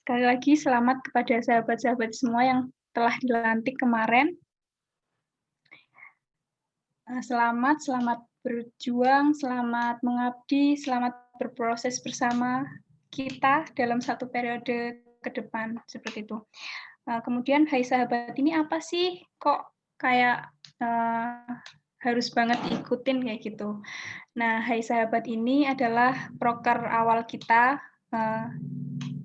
Sekali lagi selamat kepada sahabat-sahabat semua yang telah dilantik kemarin. Selamat berjuang, selamat mengabdi, selamat berproses bersama kita dalam satu periode ke depan, seperti itu. Kemudian, hai sahabat, ini apa sih? Kok kayak harus banget diikutin kayak gitu. Nah, hai sahabat ini adalah proker awal kita.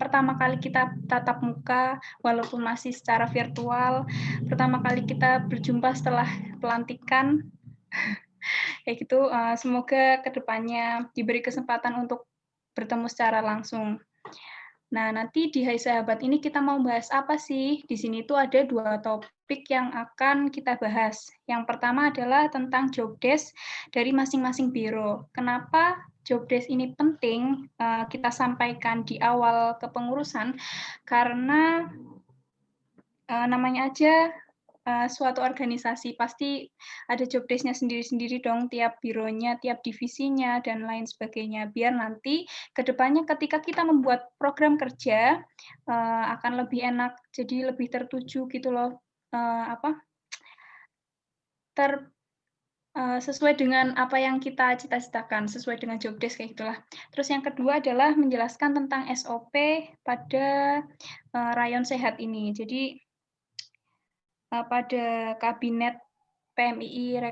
Pertama kali kita tatap muka, walaupun masih secara virtual. Pertama kali kita berjumpa setelah pelantikan. Kayak gitu, semoga kedepannya diberi kesempatan untuk bertemu secara langsung. Nah, nanti di Hai Sahabat ini kita mau bahas apa sih? Di sini tuh ada 2 topik yang akan kita bahas. Yang pertama adalah tentang job desk dari masing-masing biro. Kenapa job desk ini penting kita sampaikan di awal kepengurusan? Karena namanya aja suatu organisasi pasti ada job desk-nya sendiri-sendiri dong, tiap bironya, tiap divisinya, dan lain sebagainya. Biar nanti ke depannya ketika kita membuat program kerja akan lebih enak, jadi lebih tertuju gitu loh, sesuai dengan apa yang kita cita-citakan, sesuai dengan job desk kayak gitulah. Terus yang kedua adalah menjelaskan tentang SOP pada rayon sehat ini. Jadi pada kabinet PMII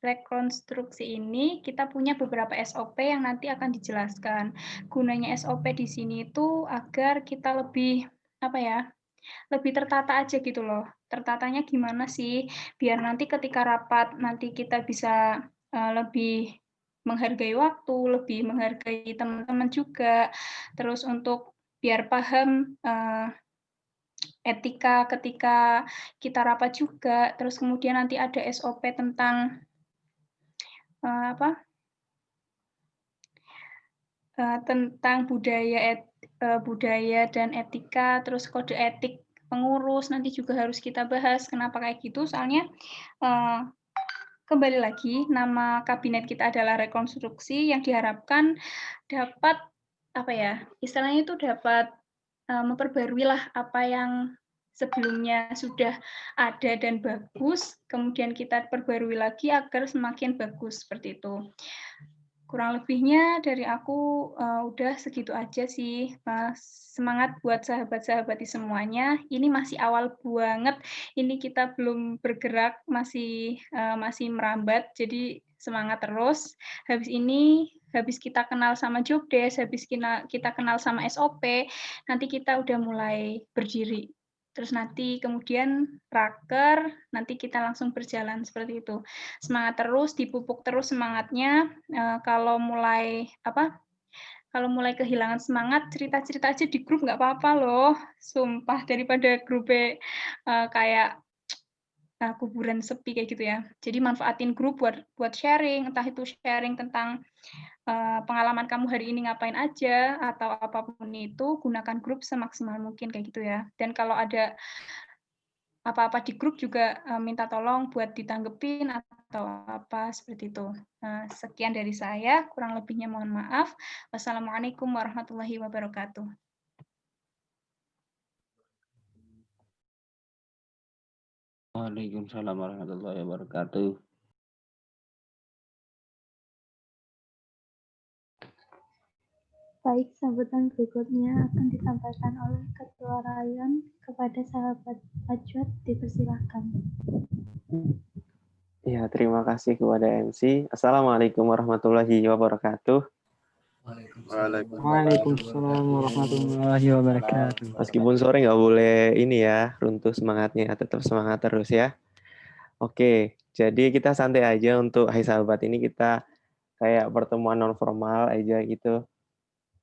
rekonstruksi ini kita punya beberapa SOP yang nanti akan dijelaskan. Gunanya SOP di sini itu agar kita lebih lebih tertata aja gitu loh. Tertatanya gimana sih? Biar nanti ketika rapat nanti kita bisa lebih menghargai waktu, lebih menghargai teman-teman juga. Terus untuk biar paham etika ketika kita rapat juga, terus kemudian nanti ada SOP tentang tentang budaya dan etika, terus kode etik pengurus nanti juga harus kita bahas. Kenapa kayak gitu? Soalnya kembali lagi nama kabinet kita adalah rekonstruksi yang diharapkan dapat istilahnya itu dapat memperbarui lah apa yang sebelumnya sudah ada dan bagus, kemudian kita perbarui lagi agar semakin bagus, seperti itu. Kurang lebihnya dari aku udah segitu aja sih. Semangat buat sahabat-sahabat di semuanya. Ini masih awal banget. Ini kita belum bergerak, masih merambat. Jadi semangat terus. Habis kita kenal sama job desk, habis kita kenal sama SOP, nanti kita udah mulai berdiri. Terus nanti kemudian raker, nanti kita langsung berjalan seperti itu. Semangat terus, dipupuk terus semangatnya. Kalau mulai kehilangan semangat, cerita-cerita aja di grup nggak apa-apa loh. Sumpah, daripada grupnya kayak kuburan sepi kayak gitu ya. Jadi manfaatin grup buat sharing, entah itu sharing tentang pengalaman kamu hari ini ngapain aja, atau apapun itu, gunakan grup semaksimal mungkin kayak gitu ya. Dan kalau ada apa-apa di grup juga minta tolong buat ditanggepin atau apa seperti itu. Sekian dari saya, kurang lebihnya mohon maaf. Wassalamualaikum warahmatullahi wabarakatuh. Waalaikumsalam warahmatullahi wabarakatuh. Baik, sambutan berikutnya akan disampaikan oleh Ketua Rayon kepada sahabat Ajwad, dipersilakan. Ya, terima kasih kepada MC. Assalamualaikum warahmatullahi wabarakatuh. Waalaikumsalam warahmatullahi wabarakatuh. Meskipun sore nggak boleh ini ya, runtuh semangatnya, tetap semangat terus ya. Oke, jadi kita santai aja untuk Hai Sahabat ini, kita kayak pertemuan non formal aja gitu.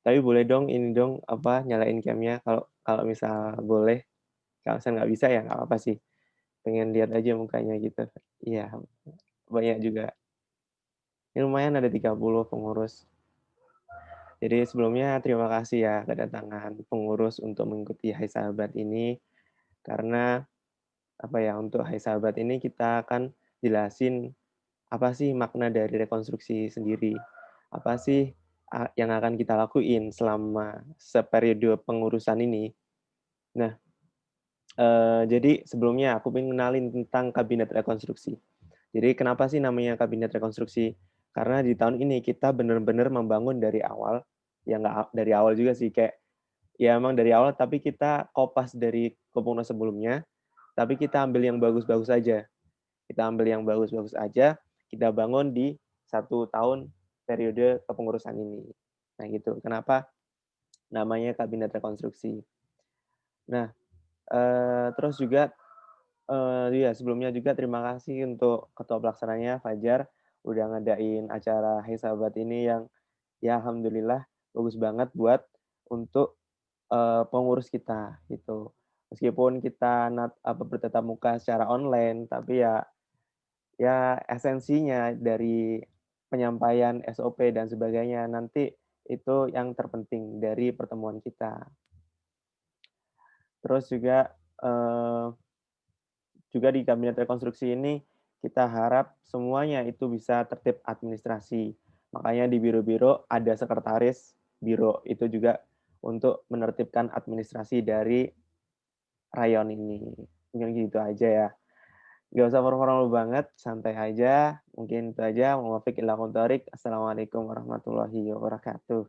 Tapi boleh dong nyalain cam-nya kalau misal boleh. Kalau misalnya nggak bisa ya nggak apa-apa sih. Pengen lihat aja mukanya gitu. Iya, banyak juga. Ini lumayan ada 30 pengurus. Jadi sebelumnya terima kasih ya kedatangan pengurus untuk mengikuti Hai Sahabat ini. Karena untuk Hai Sahabat ini kita akan jelasin apa sih makna dari rekonstruksi sendiri. Apa sih yang akan kita lakuin selama seperiode pengurusan ini. Nah, jadi sebelumnya aku pengen kenalin tentang Kabinet Rekonstruksi. Jadi kenapa sih namanya Kabinet Rekonstruksi? Karena di tahun ini kita benar-benar membangun dari awal, ya nggak dari awal juga sih, kayak ya emang dari awal, tapi kita kopas dari Kepengurusan sebelumnya, tapi kita ambil yang bagus-bagus aja. Kita ambil yang bagus-bagus aja, kita bangun di 1 tahun periode kepengurusan ini. Nah gitu, kenapa namanya Kabinet Rekonstruksi. Nah, terus juga ya sebelumnya juga terima kasih untuk ketua pelaksananya Fajar udah ngadain acara Hai Sahabat ini yang ya alhamdulillah bagus banget buat untuk pengurus kita gitu. Meskipun kita bertatap muka secara online, tapi ya esensinya dari penyampaian SOP dan sebagainya nanti itu yang terpenting dari pertemuan kita. Terus juga di Kabinet Rekonstruksi ini kita harap semuanya itu bisa tertib administrasi. Makanya di biro-biro ada sekretaris biro itu juga untuk menertibkan administrasi dari rayon ini. Mungkin gitu aja ya. Nggak usah formal banget, santai aja. Mungkin itu aja. Muwafiq ila qadharik. Assalamualaikum warahmatullahi wabarakatuh.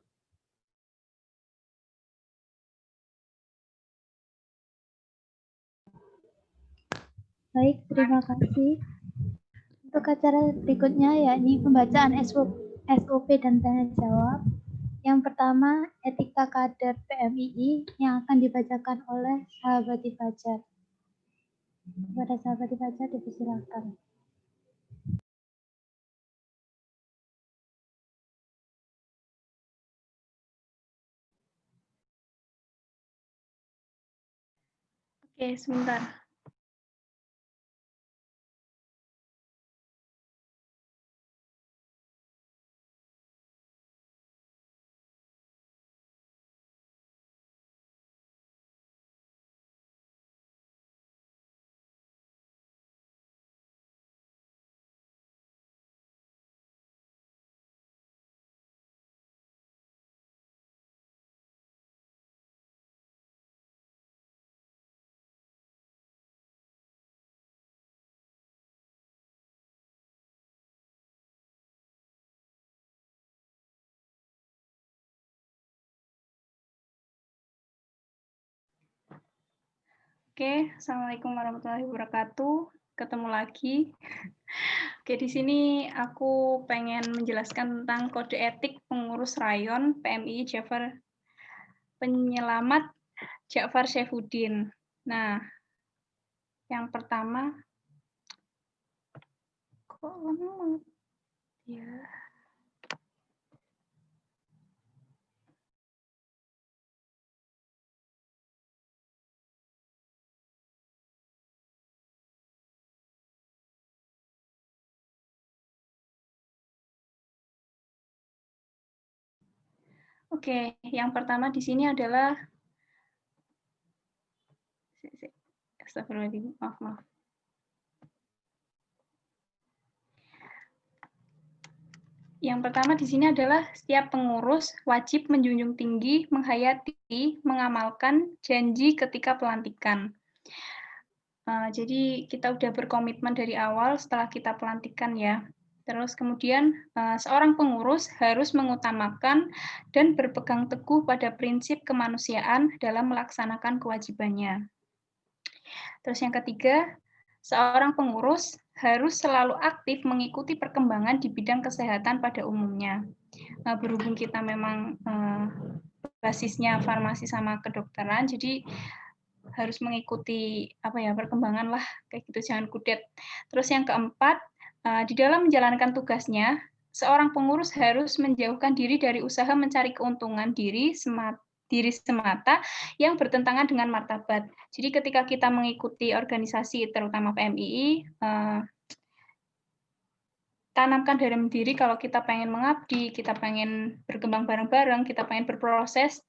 Baik, terima kasih. Untuk acara berikutnya yakni pembacaan SOP dan tanya jawab. Yang pertama, etika kader PMII yang akan dibacakan oleh Sahabati Fajar. Kepada Sahabati Fajar dipersilakan. Oke, sebentar. Oke, Assalamualaikum warahmatullahi wabarakatuh. Ketemu lagi. Oke, di sini aku pengen menjelaskan tentang kode etik pengurus rayon PMII Jafar Penyelamat Ja'far Saifuddin. Nah, yang pertama, kok lama ya? Oke, yang pertama di sini adalah Astagfirullahaladzim, maaf. Yang pertama di sini adalah setiap pengurus wajib menjunjung tinggi, menghayati, mengamalkan janji ketika pelantikan. Jadi kita udah berkomitmen dari awal setelah kita pelantikan ya. Terus kemudian seorang pengurus harus mengutamakan dan berpegang teguh pada prinsip kemanusiaan dalam melaksanakan kewajibannya. Terus yang ketiga, seorang pengurus harus selalu aktif mengikuti perkembangan di bidang kesehatan pada umumnya. Berhubung kita memang basisnya farmasi sama kedokteran, jadi harus mengikuti perkembangan lah, kayak gitu, jangan kudet. Terus yang keempat, di dalam menjalankan tugasnya, seorang pengurus harus menjauhkan diri dari usaha mencari keuntungan diri semata yang bertentangan dengan martabat. Jadi ketika kita mengikuti organisasi, terutama PMII, tanamkan dalam diri kalau kita pengen mengabdi, kita pengen berkembang bareng-bareng, kita pengen berproses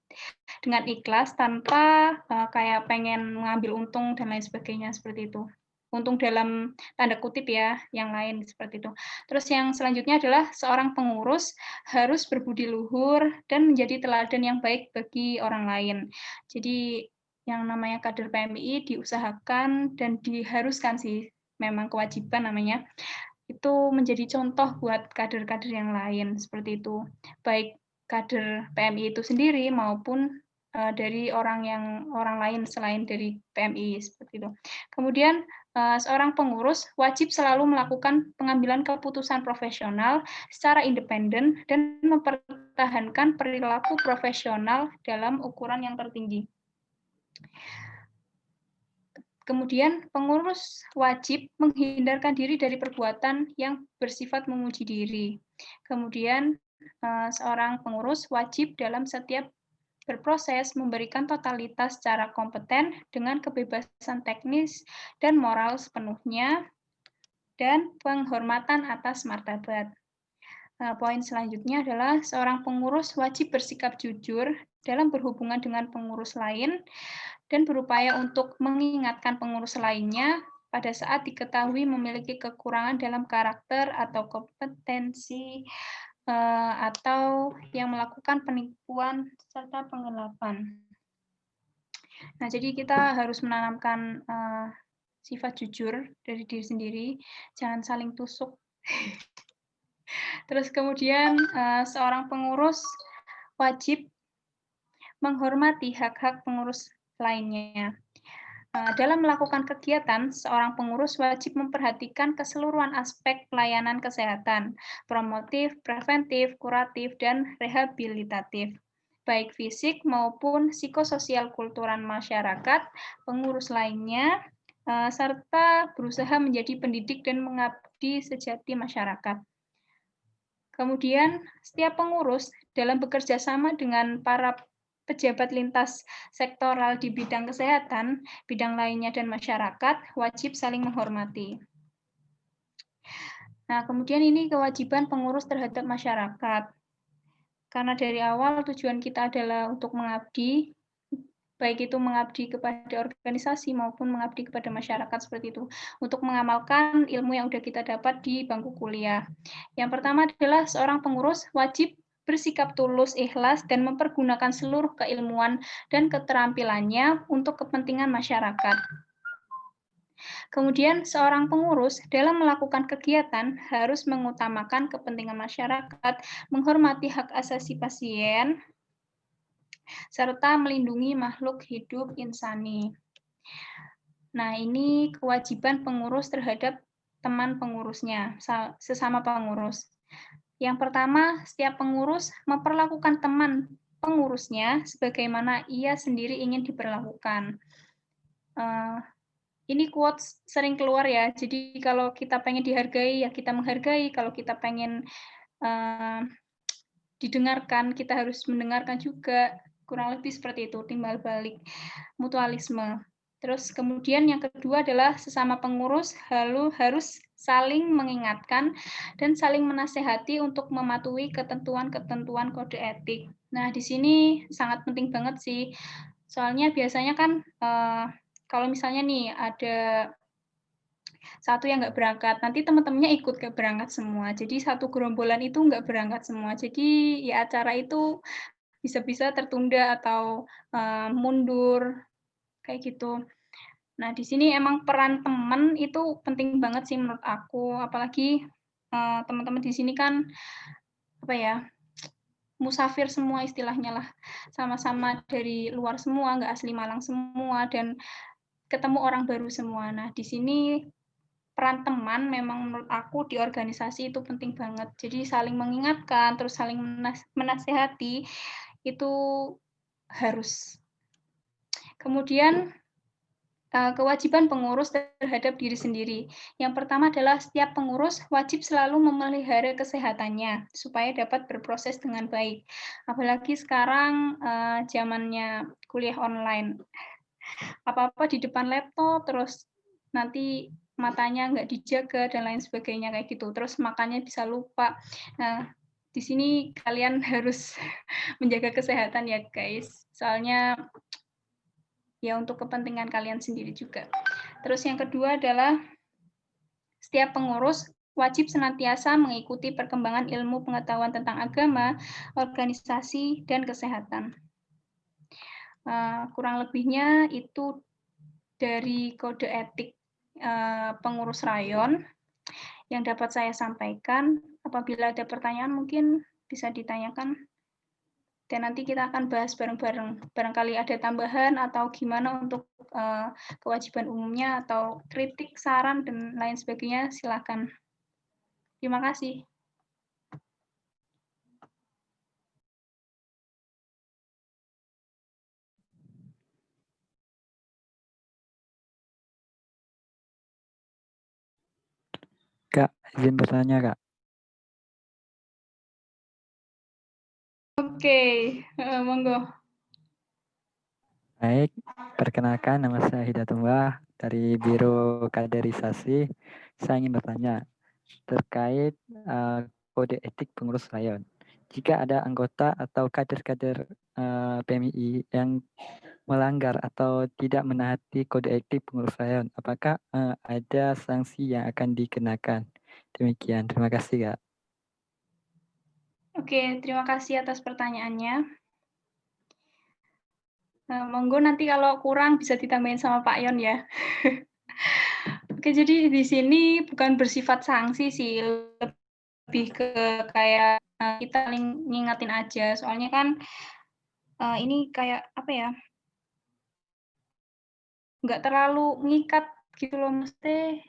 dengan ikhlas tanpa kayak pengen mengambil untung dan lain sebagainya seperti itu. Untung dalam tanda kutip ya, yang lain seperti itu. Terus yang selanjutnya adalah seorang pengurus harus berbudi luhur dan menjadi teladan yang baik bagi orang lain. Jadi yang namanya kader PMI diusahakan dan diharuskan sih, memang kewajiban namanya, itu menjadi contoh buat kader-kader yang lain, seperti itu. Baik kader PMI itu sendiri maupun dari orang lain selain dari PMI, seperti itu. Kemudian seorang pengurus wajib selalu melakukan pengambilan keputusan profesional secara independen dan mempertahankan perilaku profesional dalam ukuran yang tertinggi. Kemudian pengurus wajib menghindarkan diri dari perbuatan yang bersifat memuji diri. Kemudian seorang pengurus wajib dalam setiap berproses memberikan totalitas secara kompeten dengan kebebasan teknis dan moral sepenuhnya dan penghormatan atas martabat. Poin selanjutnya adalah seorang pengurus wajib bersikap jujur dalam berhubungan dengan pengurus lain dan berupaya untuk mengingatkan pengurus lainnya pada saat diketahui memiliki kekurangan dalam karakter atau kompetensi atau yang melakukan penipuan serta penggelapan. Nah, jadi kita harus menanamkan sifat jujur dari diri sendiri, jangan saling tusuk. Terus kemudian seorang pengurus wajib menghormati hak-hak pengurus lainnya. Dalam melakukan kegiatan, seorang pengurus wajib memperhatikan keseluruhan aspek pelayanan kesehatan, promotif, preventif, kuratif, dan rehabilitatif, baik fisik maupun psikososial kultural masyarakat, pengurus lainnya, serta berusaha menjadi pendidik dan mengabdi sejati masyarakat. Kemudian, setiap pengurus dalam bekerja sama dengan para pejabat lintas sektoral di bidang kesehatan, bidang lainnya, dan masyarakat wajib saling menghormati. Nah, kemudian ini kewajiban pengurus terhadap masyarakat. Karena dari awal tujuan kita adalah untuk mengabdi, baik itu mengabdi kepada organisasi maupun mengabdi kepada masyarakat seperti itu, untuk mengamalkan ilmu yang sudah kita dapat di bangku kuliah. Yang pertama adalah seorang pengurus wajib bersikap tulus, ikhlas, dan mempergunakan seluruh keilmuan dan keterampilannya untuk kepentingan masyarakat. Kemudian, seorang pengurus dalam melakukan kegiatan harus mengutamakan kepentingan masyarakat, menghormati hak asasi pasien, serta melindungi makhluk hidup insani. Nah, ini kewajiban pengurus terhadap teman pengurusnya, sesama pengurus. Yang pertama, setiap pengurus memperlakukan teman pengurusnya sebagaimana ia sendiri ingin diperlakukan. Ini quotes sering keluar ya, jadi kalau kita pengen dihargai, ya kita menghargai. Kalau kita pengen didengarkan, kita harus mendengarkan juga. Kurang lebih seperti itu, timbal balik, mutualisme. Terus kemudian yang kedua adalah sesama pengurus harus saling mengingatkan dan saling menasehati untuk mematuhi ketentuan-ketentuan kode etik. Nah, di sini sangat penting banget sih. Soalnya biasanya kan kalau misalnya nih ada satu yang nggak berangkat, nanti teman-temannya ikut ke berangkat semua. Jadi satu gerombolan itu nggak berangkat semua. Jadi ya acara itu bisa-bisa tertunda atau mundur kayak gitu. Nah, di sini emang peran teman itu penting banget sih menurut aku, apalagi teman-teman di sini kan apa ya, musafir semua istilahnya lah, sama-sama dari luar semua, nggak asli Malang semua, dan ketemu orang baru semua. Nah, di sini peran teman memang menurut aku di organisasi itu penting banget. Jadi saling mengingatkan, terus saling menasehati, itu harus. Kemudian kewajiban pengurus terhadap diri sendiri. Yang pertama adalah setiap pengurus wajib selalu memelihara kesehatannya supaya dapat berproses dengan baik. Apalagi sekarang zamannya kuliah online. Apa-apa di depan laptop, terus nanti matanya nggak dijaga dan lain sebagainya kayak gitu. Terus makannya bisa lupa. Nah, di sini kalian harus menjaga kesehatan ya guys. Soalnya ya untuk kepentingan kalian sendiri juga. Terus yang kedua adalah setiap pengurus wajib senantiasa mengikuti perkembangan ilmu pengetahuan tentang agama, organisasi, dan kesehatan. Kurang lebihnya itu dari kode etik pengurus rayon yang dapat saya sampaikan. Apabila ada pertanyaan mungkin bisa ditanyakan dan nanti kita akan bahas bareng-bareng. Barangkali ada tambahan atau gimana untuk kewajiban umumnya atau kritik, saran, dan lain sebagainya, silakan. Terima kasih. Kak, izin bertanya, Kak. Oke, monggo. Baik, perkenalkan nama saya Hidayatullah dari Biro Kaderisasi. Saya ingin bertanya terkait kode etik pengurus rayon. Jika ada anggota atau kader-kader PMI yang melanggar atau tidak menaati kode etik pengurus rayon, apakah ada sanksi yang akan dikenakan? Demikian, terima kasih, Kak. Oke, terima kasih atas pertanyaannya. Monggo nanti kalau kurang bisa ditambahin sama Pak Yon ya. Oke, jadi di sini bukan bersifat sanksi sih, lebih ke kayak kita ngingetin aja. Soalnya kan ini kayak apa ya? Nggak terlalu ngikat gitu loh, mesti.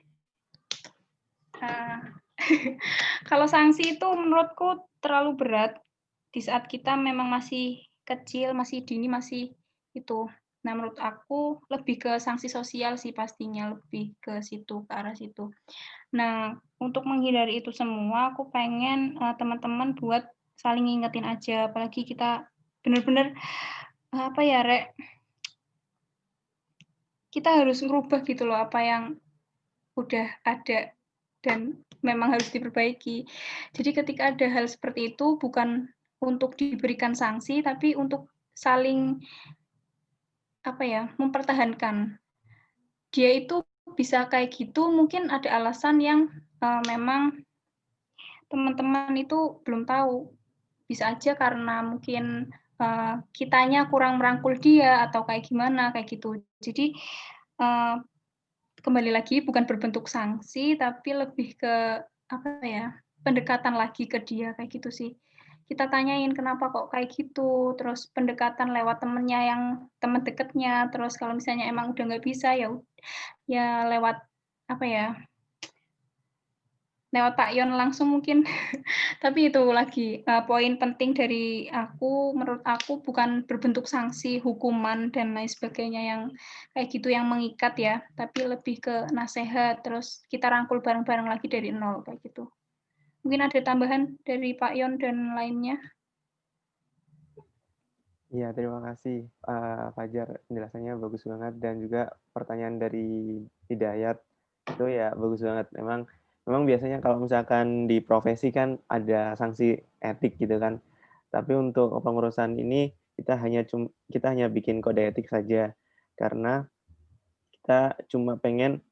Kalau sanksi itu menurutku terlalu berat di saat kita memang masih kecil, masih dini, masih itu. Nah, menurut aku lebih ke sanksi sosial sih pastinya, lebih ke situ, ke arah situ. Nah, untuk menghindari itu semua, aku pengen teman-teman buat saling ngingetin aja, apalagi kita benar-benar apa ya, Rek, kita harus ngerubah gitu loh apa yang udah ada dan memang harus diperbaiki. Jadi ketika ada hal seperti itu bukan untuk diberikan sanksi, tapi untuk saling apa ya, mempertahankan. Dia itu bisa kayak gitu mungkin ada alasan yang memang teman-teman itu belum tahu. Bisa aja karena mungkin kitanya kurang merangkul dia atau kayak gimana kayak gitu. Jadi kembali lagi bukan berbentuk sanksi tapi lebih ke apa ya, pendekatan lagi ke dia kayak gitu sih. Kita tanyain kenapa kok kayak gitu, terus pendekatan lewat temennya yang teman deketnya, terus kalau misalnya emang udah nggak bisa ya lewat apa ya, lewat Pak Yon langsung mungkin. Tapi itu lagi poin penting dari aku, menurut aku bukan berbentuk sanksi, hukuman dan lain sebagainya yang kayak gitu yang mengikat ya, tapi lebih ke nasehat, terus kita rangkul bareng-bareng lagi dari nol kayak gitu. Mungkin ada tambahan dari Pak Yon dan lainnya. Iya, terima kasih Fajar, penjelasannya bagus banget dan juga pertanyaan dari Hidayat itu ya bagus banget. Memang biasanya kalau misalkan di profesi kan ada sanksi etik gitu kan. Tapi untuk pengurusan ini kita hanya bikin kode etik saja karena kita cuma pengen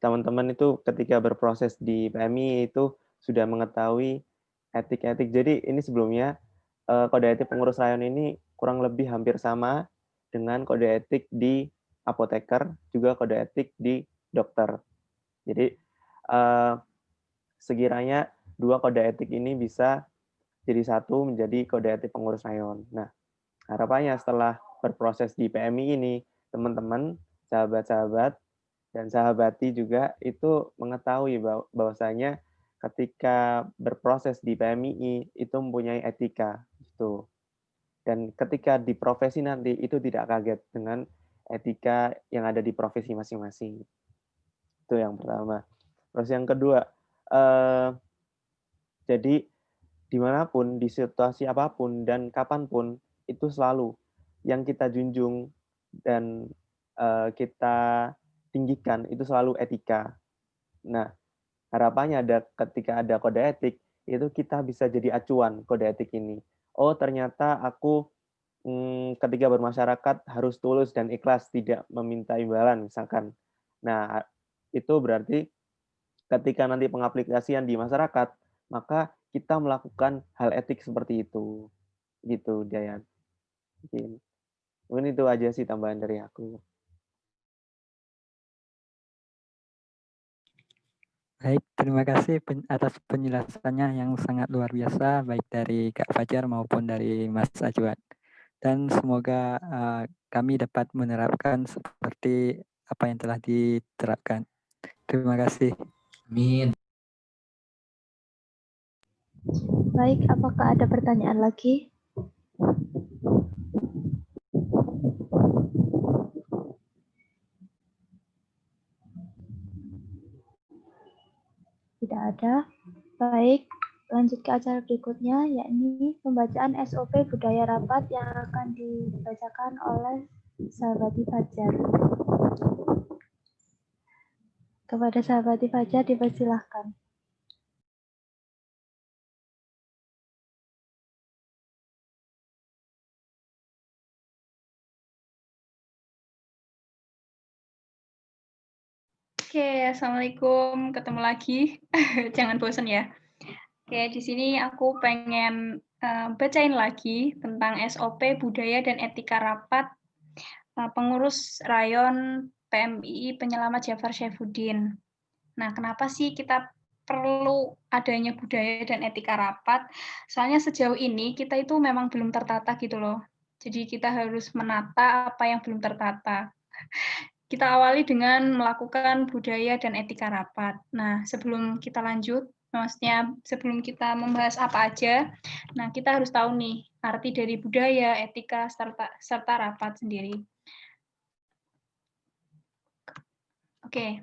teman-teman itu ketika berproses di PMI itu sudah mengetahui etik-etik. Jadi ini sebelumnya kode etik pengurus rayon ini kurang lebih hampir sama dengan kode etik di apoteker, juga kode etik di dokter. Jadi sekiranya dua kode etik ini bisa jadi satu menjadi kode etik pengurus rayon. Nah, harapannya setelah berproses di PMI ini, teman-teman, sahabat-sahabat, dan sahabati juga itu mengetahui bahwasanya ketika berproses di PMI itu mempunyai etika gitu. Dan ketika di profesi nanti itu tidak kaget dengan etika yang ada di profesi masing-masing. Itu yang pertama. Terus yang kedua, jadi dimanapun, di situasi apapun, dan kapanpun, itu selalu yang kita junjung dan kita tinggikan itu selalu etika. Nah, harapannya ketika ada kode etik, itu kita bisa jadi acuan kode etik ini. Oh, ternyata aku ketika bermasyarakat harus tulus dan ikhlas, tidak meminta imbalan misalkan. Nah, itu berarti ketika nanti pengaplikasian di masyarakat, maka kita melakukan hal etik seperti itu. Gitu, Dayan. Mungkin. Mungkin itu aja sih tambahan dari aku. Baik, terima kasih atas penjelasannya yang sangat luar biasa, baik dari Kak Fajar maupun dari Mas Ajwan. Dan semoga kami dapat menerapkan seperti apa yang telah diterapkan. Terima kasih. Amin. Baik, apakah ada pertanyaan lagi? Tidak ada. Baik, lanjut ke acara berikutnya, yakni pembacaan SOP budaya rapat yang akan dibacakan oleh Sahabati Fajar. Kepada Sahabati Fajar dipersilahkan. Oke, Assalamualaikum. Ketemu lagi. Jangan bosan ya. Oke, di sini aku pengen bacain lagi tentang SOP budaya dan etika rapat pengurus rayon PMII Penyelamat Jafar Syaifuddin. Nah, kenapa sih kita perlu adanya budaya dan etika rapat? Soalnya sejauh ini kita itu memang belum tertata gitu loh. Jadi kita harus menata apa yang belum tertata. Kita awali dengan melakukan budaya dan etika rapat. Nah, sebelum kita lanjut, maksudnya sebelum kita membahas apa aja, nah kita harus tahu nih arti dari budaya, etika, serta rapat sendiri. Oke.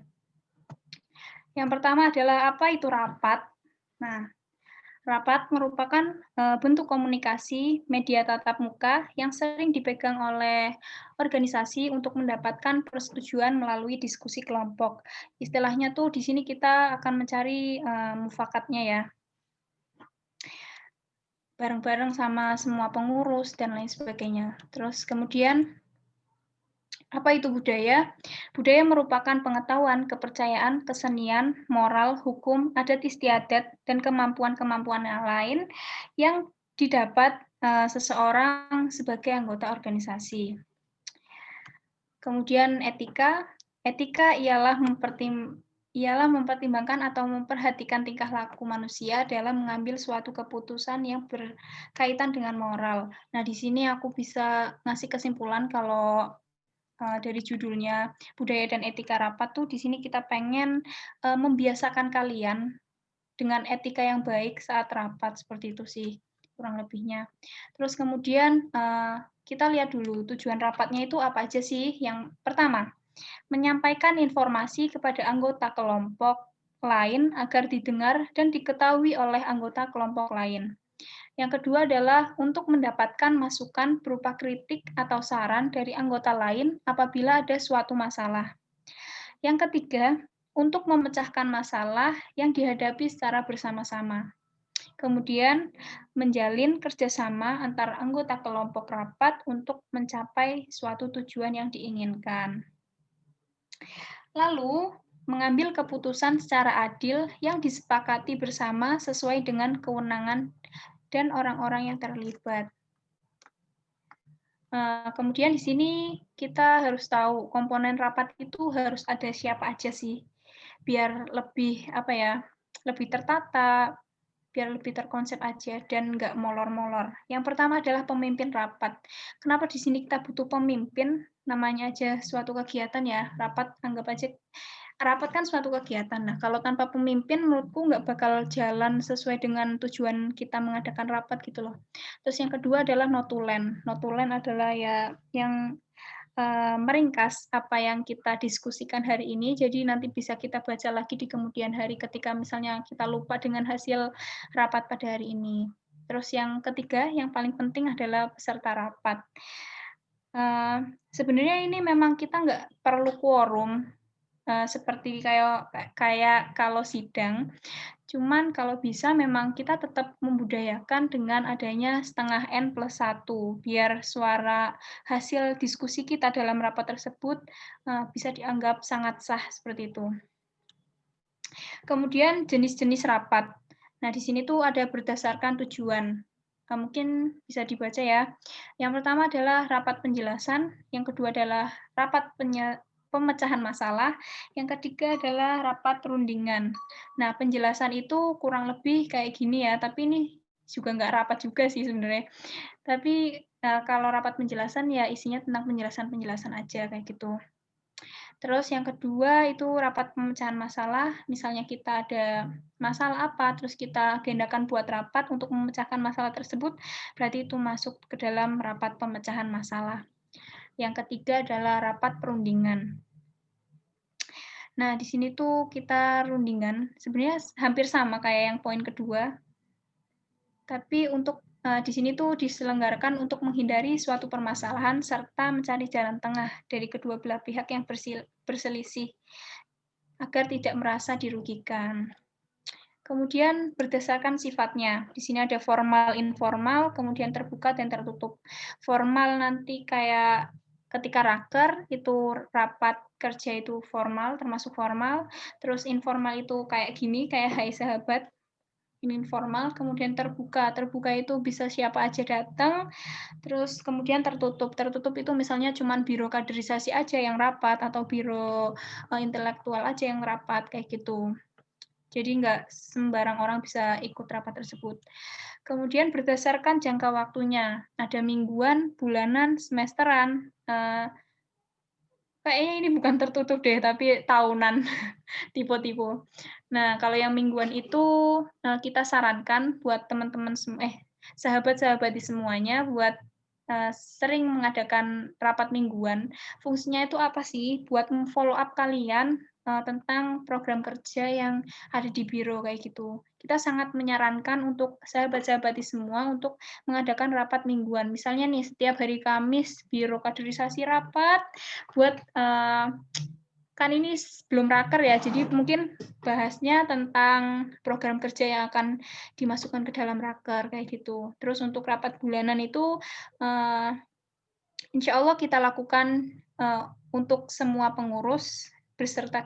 Yang pertama adalah apa itu rapat? Nah, rapat merupakan bentuk komunikasi media tatap muka yang sering dipegang oleh organisasi untuk mendapatkan persetujuan melalui diskusi kelompok. Istilahnya tuh di sini kita akan mencari mufakatnya ya. Bareng-bareng sama semua pengurus dan lain sebagainya. Terus kemudian apa itu budaya? Budaya merupakan pengetahuan, kepercayaan, kesenian, moral, hukum, adat istiadat, dan kemampuan-kemampuan yang lain yang didapat seseorang sebagai anggota organisasi. Kemudian etika. Etika ialah mempertimbangkan atau memperhatikan tingkah laku manusia dalam mengambil suatu keputusan yang berkaitan dengan moral. Nah, di sini aku bisa ngasih kesimpulan kalau dari judulnya budaya dan etika rapat tuh di sini kita pengen membiasakan kalian dengan etika yang baik saat rapat, seperti itu sih kurang lebihnya. Terus kemudian kita lihat dulu tujuan rapatnya itu apa aja sih. Yang pertama, menyampaikan informasi kepada anggota kelompok lain agar didengar dan diketahui oleh anggota kelompok lain. Yang kedua adalah untuk mendapatkan masukan berupa kritik atau saran dari anggota lain apabila ada suatu masalah. Yang ketiga, untuk memecahkan masalah yang dihadapi secara bersama-sama. Kemudian, menjalin kerjasama antar anggota kelompok rapat untuk mencapai suatu tujuan yang diinginkan. Lalu, mengambil keputusan secara adil yang disepakati bersama sesuai dengan kewenangan dan orang-orang yang terlibat. Kemudian di sini kita harus tahu komponen rapat itu harus ada siapa aja sih, biar lebih lebih tertata, biar lebih terkonsep aja dan nggak molor-molor. Yang pertama adalah pemimpin rapat. Kenapa di sini kita butuh pemimpin? Namanya aja suatu kegiatan ya, rapat anggap aja rapat kan suatu kegiatan. Nah, kalau tanpa pemimpin menurutku nggak bakal jalan sesuai dengan tujuan kita mengadakan rapat gitu loh. Terus yang kedua adalah notulen. Notulen adalah ya yang meringkas apa yang kita diskusikan hari ini, jadi nanti bisa kita baca lagi di kemudian hari ketika misalnya kita lupa dengan hasil rapat pada hari ini. Terus yang ketiga, yang paling penting adalah peserta rapat. Sebenarnya ini memang kita nggak perlu quorum, seperti kayak kalau sidang. Cuman kalau bisa memang kita tetap membudayakan dengan adanya setengah N+1, biar suara hasil diskusi kita dalam rapat tersebut bisa dianggap sangat sah seperti itu. Kemudian jenis-jenis rapat. Nah, di sini tuh ada berdasarkan tujuan. Mungkin bisa dibaca ya. Yang pertama adalah rapat penjelasan, yang kedua adalah rapat pemecahan masalah, yang ketiga adalah rapat rundingan. Nah, penjelasan itu kurang lebih kayak gini ya, tapi ini juga nggak rapat juga sih sebenarnya. Tapi kalau rapat penjelasan ya isinya tentang penjelasan-penjelasan aja kayak gitu. Terus yang kedua itu rapat pemecahan masalah, misalnya kita ada masalah apa, terus kita agendakan buat rapat untuk memecahkan masalah tersebut, berarti itu masuk ke dalam rapat pemecahan masalah. Yang ketiga adalah rapat perundingan. Nah, di sini tuh kita rundingan, sebenarnya hampir sama kayak yang poin kedua, tapi untuk di sini tuh diselenggarakan untuk menghindari suatu permasalahan serta mencari jalan tengah dari kedua belah pihak yang berselisih agar tidak merasa dirugikan. Kemudian berdasarkan sifatnya, di sini ada formal, informal, kemudian terbuka dan tertutup. Formal nanti kayak ketika raker itu rapat kerja itu formal, termasuk formal. Terus informal itu kayak gini, kayak hai sahabat. Ini informal, kemudian terbuka. Terbuka itu bisa siapa aja datang. Terus kemudian tertutup. Tertutup itu misalnya cuma biro kaderisasi aja yang rapat atau biro intelektual aja yang rapat kayak gitu. Jadi nggak sembarang orang bisa ikut rapat tersebut. Kemudian berdasarkan jangka waktunya, ada mingguan, bulanan, semesteran. Kayaknya ini bukan tertutup deh, tapi tahunan, tipe-tipe. Nah, kalau yang mingguan itu kita sarankan buat teman-teman sahabat-sahabat di semuanya buat sering mengadakan rapat mingguan. Fungsinya itu apa sih? Buat follow up kalian tentang program kerja yang ada di biro kayak gitu. Kita sangat menyarankan untuk sahabat-sahabat di semua untuk mengadakan rapat mingguan. Misalnya nih, setiap hari Kamis biro kaderisasi rapat buat kan ini belum raker ya, jadi mungkin bahasnya tentang program kerja yang akan dimasukkan ke dalam raker kayak gitu. Terus untuk rapat bulanan itu insya Allah kita lakukan untuk semua pengurus beserta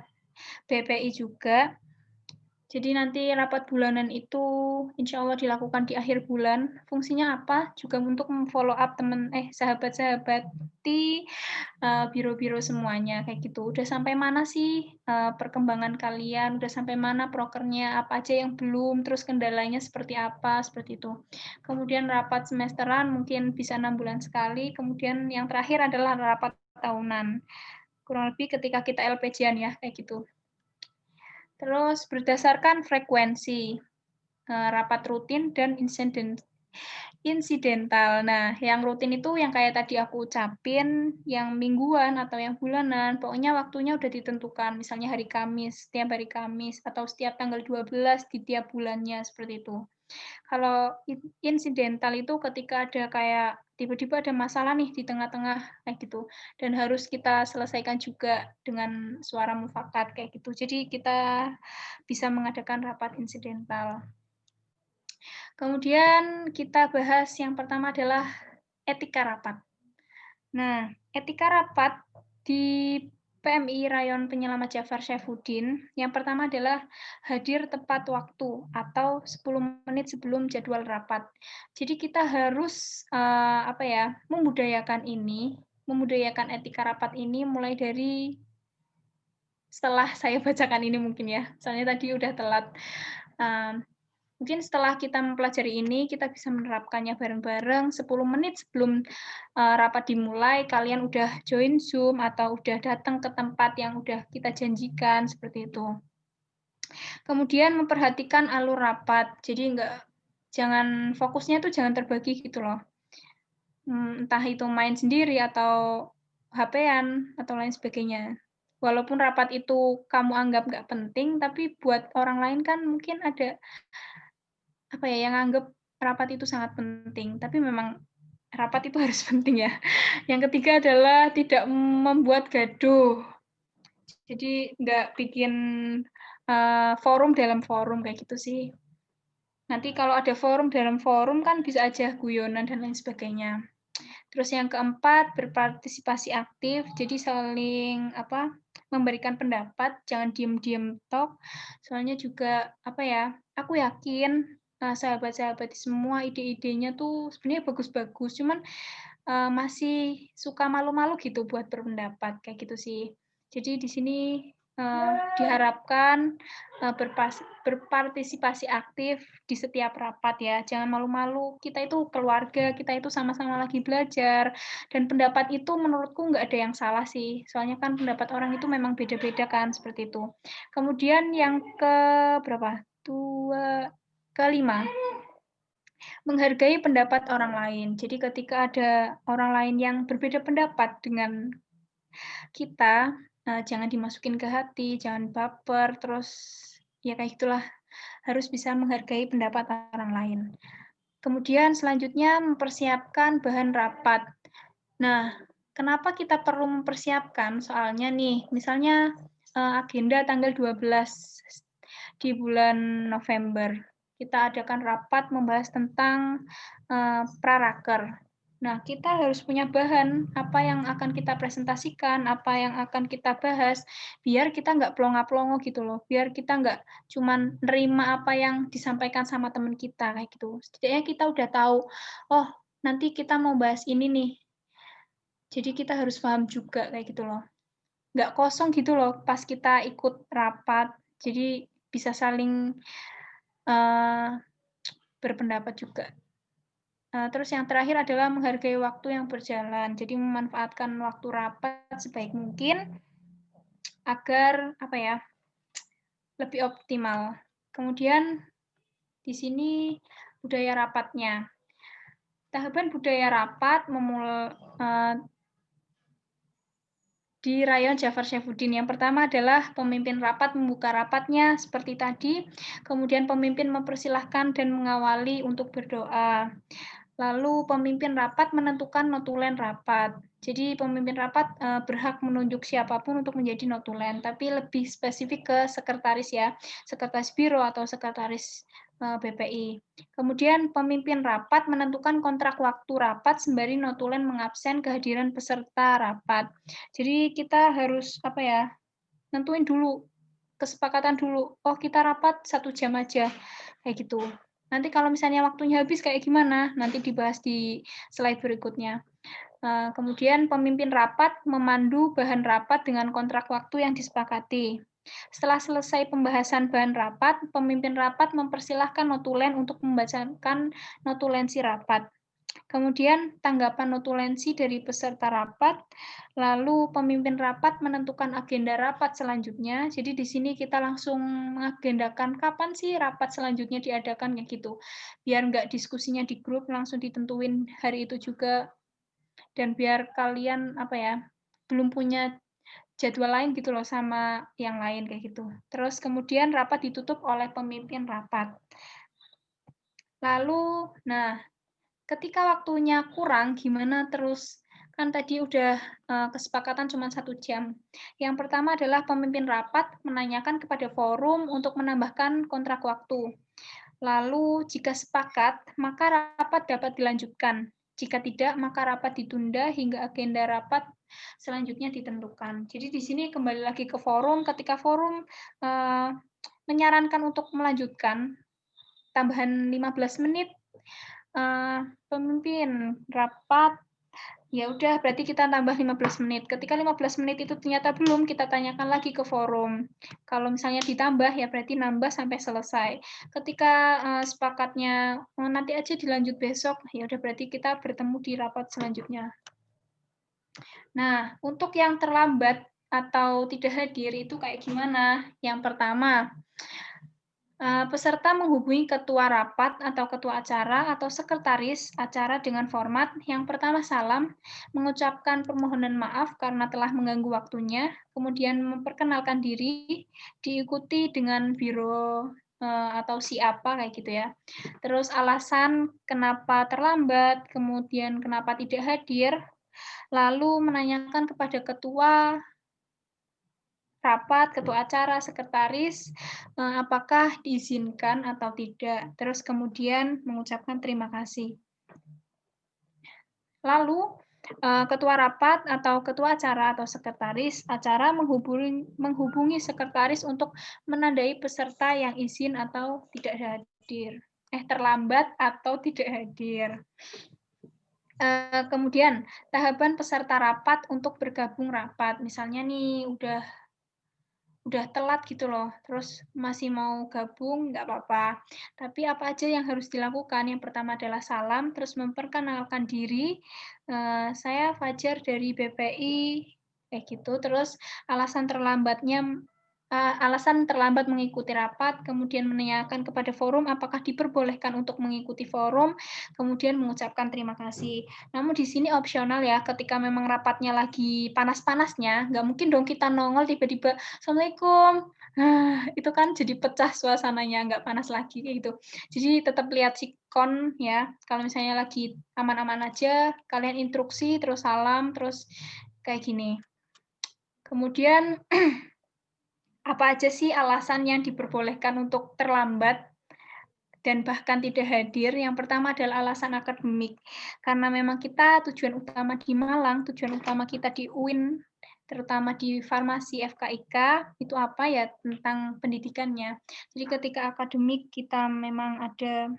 BPI juga. Jadi nanti rapat bulanan itu insya Allah dilakukan di akhir bulan. Fungsinya apa? Juga untuk memfollow up sahabat-sahabat di biro-biro semuanya kayak gitu. Udah sampai mana sih perkembangan kalian? Udah sampai mana prokernya? Apa aja yang belum? Terus kendalanya seperti apa? Seperti itu. Kemudian rapat semesteran mungkin bisa 6 bulan sekali. Kemudian yang terakhir adalah rapat tahunan. Kurang lebih ketika kita LPJ-an ya kayak gitu. Terus berdasarkan frekuensi rapat rutin dan insidental. Nah, yang rutin itu yang kayak tadi aku ucapin, yang mingguan atau yang bulanan, pokoknya waktunya udah ditentukan. Misalnya hari Kamis, setiap hari Kamis, atau setiap tanggal 12 di tiap bulannya, seperti itu. Kalau insidental itu ketika ada kayak tiba-tiba ada masalah nih di tengah-tengah kayak gitu, dan harus kita selesaikan juga dengan suara mufakat kayak gitu. Jadi kita bisa mengadakan rapat insidental. Kemudian kita bahas yang pertama adalah etika rapat. Nah, etika rapat di PMI Rayon Penyelamat Jafar Syaifuddin, yang pertama adalah hadir tepat waktu atau 10 menit sebelum jadwal rapat. Jadi kita harus membudayakan etika rapat ini mulai dari setelah saya bacakan ini mungkin ya. Soalnya tadi udah telat. Mungkin setelah kita mempelajari ini, kita bisa menerapkannya bareng-bareng 10 menit sebelum rapat dimulai, kalian udah join Zoom atau udah datang ke tempat yang udah kita janjikan, seperti itu. Kemudian memperhatikan alur rapat, jadi jangan fokusnya itu jangan terbagi gitu loh. Entah itu main sendiri atau HP-an atau lain sebagainya. Walaupun rapat itu kamu anggap nggak penting, tapi buat orang lain kan mungkin ada yang anggap rapat itu sangat penting, tapi memang rapat itu harus penting ya. Yang ketiga adalah tidak membuat gaduh. Jadi nggak bikin forum dalam forum kayak gitu sih. Nanti kalau ada forum dalam forum kan bisa aja guyonan dan lain sebagainya. Terus yang keempat, berpartisipasi aktif, jadi saling memberikan pendapat, jangan diem-diem talk. Soalnya juga aku yakin sahabat-sahabat semua ide-idenya tuh sebenarnya bagus-bagus, cuman masih suka malu-malu gitu buat berpendapat kayak gitu sih. Jadi di sini diharapkan berpartisipasi aktif di setiap rapat ya. Jangan malu-malu. Kita itu keluarga, kita itu sama-sama lagi belajar. Dan pendapat itu menurutku nggak ada yang salah sih. Soalnya kan pendapat orang itu memang beda-beda kan seperti itu. Kemudian yang kelima, menghargai pendapat orang lain. Jadi ketika ada orang lain yang berbeda pendapat dengan kita, jangan dimasukin ke hati, jangan baper, terus ya kayak gitulah. Harus bisa menghargai pendapat orang lain. Kemudian selanjutnya mempersiapkan bahan rapat. Nah, kenapa kita perlu mempersiapkan? Soalnya nih, misalnya agenda tanggal 12 di bulan November. Kita adakan rapat membahas tentang praraker. Nah, kita harus punya bahan apa yang akan kita presentasikan, apa yang akan kita bahas, biar kita nggak plonga-plongo gitu loh, biar kita nggak cuman nerima apa yang disampaikan sama teman kita, kayak gitu. Setidaknya kita udah tahu, oh nanti kita mau bahas ini nih, jadi kita harus paham juga, kayak gitu loh. Nggak kosong gitu loh pas kita ikut rapat, jadi bisa saling berpendapat juga. Terus yang terakhir adalah menghargai waktu yang berjalan. Jadi memanfaatkan waktu rapat sebaik mungkin agar lebih optimal. Kemudian di sini budaya rapatnya. Tahapan budaya rapat di Rayon Jafar Syaifuddin. Yang pertama adalah pemimpin rapat membuka rapatnya seperti tadi. Kemudian pemimpin mempersilahkan dan mengawali untuk berdoa. Lalu pemimpin rapat menentukan notulen rapat. Jadi pemimpin rapat berhak menunjuk siapapun untuk menjadi notulen, tapi lebih spesifik ke sekretaris ya, sekretaris biro atau sekretaris BPI. Kemudian pemimpin rapat menentukan kontrak waktu rapat sembari notulen mengabsen kehadiran peserta rapat. Jadi kita harus nentuin dulu, kesepakatan dulu. Oh kita rapat 1 jam aja, kayak gitu. Nanti kalau misalnya waktunya habis kayak gimana, nanti dibahas di slide berikutnya. Kemudian pemimpin rapat memandu bahan rapat dengan kontrak waktu yang disepakati. Setelah selesai pembahasan bahan rapat, pemimpin rapat mempersilahkan notulen untuk membacakan notulensi rapat. Kemudian tanggapan notulensi dari peserta rapat, lalu pemimpin rapat menentukan agenda rapat selanjutnya. Jadi di sini kita langsung mengagendakan kapan sih rapat selanjutnya diadakan kayak gitu. Biar nggak diskusinya di grup, langsung ditentuin hari itu juga. Dan biar kalian belum punya jadwal lain gitu loh sama yang lain kayak gitu. Terus kemudian rapat ditutup oleh pemimpin rapat. Lalu, ketika waktunya kurang, gimana terus? Kan tadi udah kesepakatan cuma 1 jam. Yang pertama adalah pemimpin rapat menanyakan kepada forum untuk menambahkan kontrak waktu. Lalu jika sepakat, maka rapat dapat dilanjutkan. Jika tidak, maka rapat ditunda hingga agenda rapat selanjutnya ditentukan. Jadi di sini kembali lagi ke forum. Ketika forum menyarankan untuk melanjutkan, tambahan 15 menit, pemimpin rapat, ya udah berarti kita tambah 15 menit. Ketika 15 menit itu ternyata belum, kita tanyakan lagi ke forum. Kalau misalnya ditambah, ya berarti nambah sampai selesai. Ketika sepakatnya nanti aja dilanjut besok, ya udah berarti kita bertemu di rapat selanjutnya. Nah, untuk yang terlambat atau tidak hadir itu kayak gimana? Yang pertama, peserta menghubungi ketua rapat atau ketua acara atau sekretaris acara dengan format yang pertama salam, mengucapkan permohonan maaf karena telah mengganggu waktunya, kemudian memperkenalkan diri, diikuti dengan biro atau siapa kayak gitu ya. Terus alasan kenapa terlambat, kemudian kenapa tidak hadir, lalu menanyakan kepada ketua rapat, ketua acara, sekretaris, apakah diizinkan atau tidak. Terus kemudian mengucapkan terima kasih. Lalu, ketua rapat atau ketua acara atau sekretaris acara menghubungi sekretaris untuk menandai peserta yang izin atau tidak hadir. terlambat atau tidak hadir. Kemudian tahapan peserta rapat untuk bergabung rapat. Misalnya nih udah telat gitu loh, terus masih mau gabung, nggak apa-apa. Tapi apa aja yang harus dilakukan? Yang pertama adalah salam, terus memperkenalkan diri. Saya Fajar dari BPI, kayak gitu. Terus alasan terlambat mengikuti rapat, kemudian menanyakan kepada forum apakah diperbolehkan untuk mengikuti forum, kemudian mengucapkan terima kasih. Namun di sini opsional ya, ketika memang rapatnya lagi panas-panasnya, nggak mungkin dong kita nongol tiba-tiba, Assalamualaikum. Itu kan jadi pecah suasananya, nggak panas lagi kayak gitu. Jadi tetap lihat sikon ya, kalau misalnya lagi aman-aman aja, kalian instruksi, terus salam, terus kayak gini. Kemudian apa aja sih alasan yang diperbolehkan untuk terlambat dan bahkan tidak hadir? Yang pertama adalah alasan akademik. Karena memang kita tujuan utama di Malang, tujuan utama kita di UIN, terutama di farmasi FKIK, itu apa ya? Tentang pendidikannya. Jadi ketika akademik kita memang ada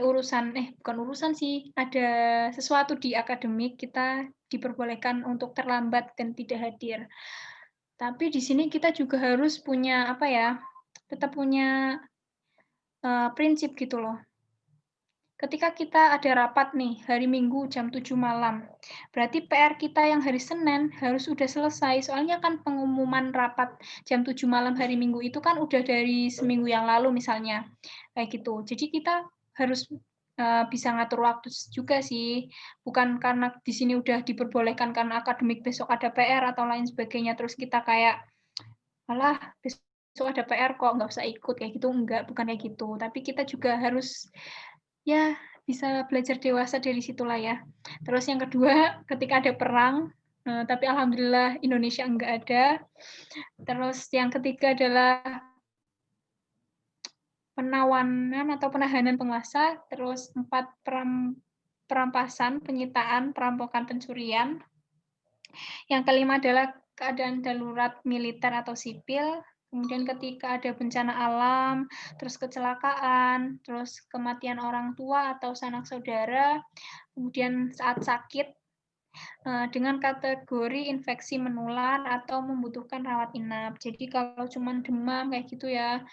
urusan, bukan urusan sih, ada sesuatu di akademik, kita diperbolehkan untuk terlambat dan tidak hadir. Tapi di sini kita juga harus punya tetap punya prinsip gitu loh. Ketika kita ada rapat nih hari Minggu jam 7 malam, berarti PR kita yang hari Senin harus udah selesai. Soalnya kan pengumuman rapat jam 7 malam hari Minggu itu kan udah dari seminggu yang lalu misalnya. Kayak gitu. Jadi kita harus bisa ngatur waktu juga sih, bukan karena di sini udah diperbolehkan karena akademik besok ada PR atau lain sebagainya, terus kita kayak, alah besok ada PR kok nggak usah ikut kayak gitu, enggak, bukan kayak gitu. Tapi kita juga harus ya bisa belajar dewasa dari situlah ya. Terus yang kedua, ketika ada perang, tapi alhamdulillah Indonesia enggak ada. Terus yang ketiga adalah penawanan atau penahanan penguasa, terus 4 perampasan, penyitaan, perampokan, pencurian. Yang kelima adalah keadaan darurat militer atau sipil. Kemudian ketika ada bencana alam, terus kecelakaan, terus kematian orang tua atau sanak saudara, kemudian saat sakit, dengan kategori infeksi menular atau membutuhkan rawat inap. Jadi kalau cuma demam kayak gitu ya,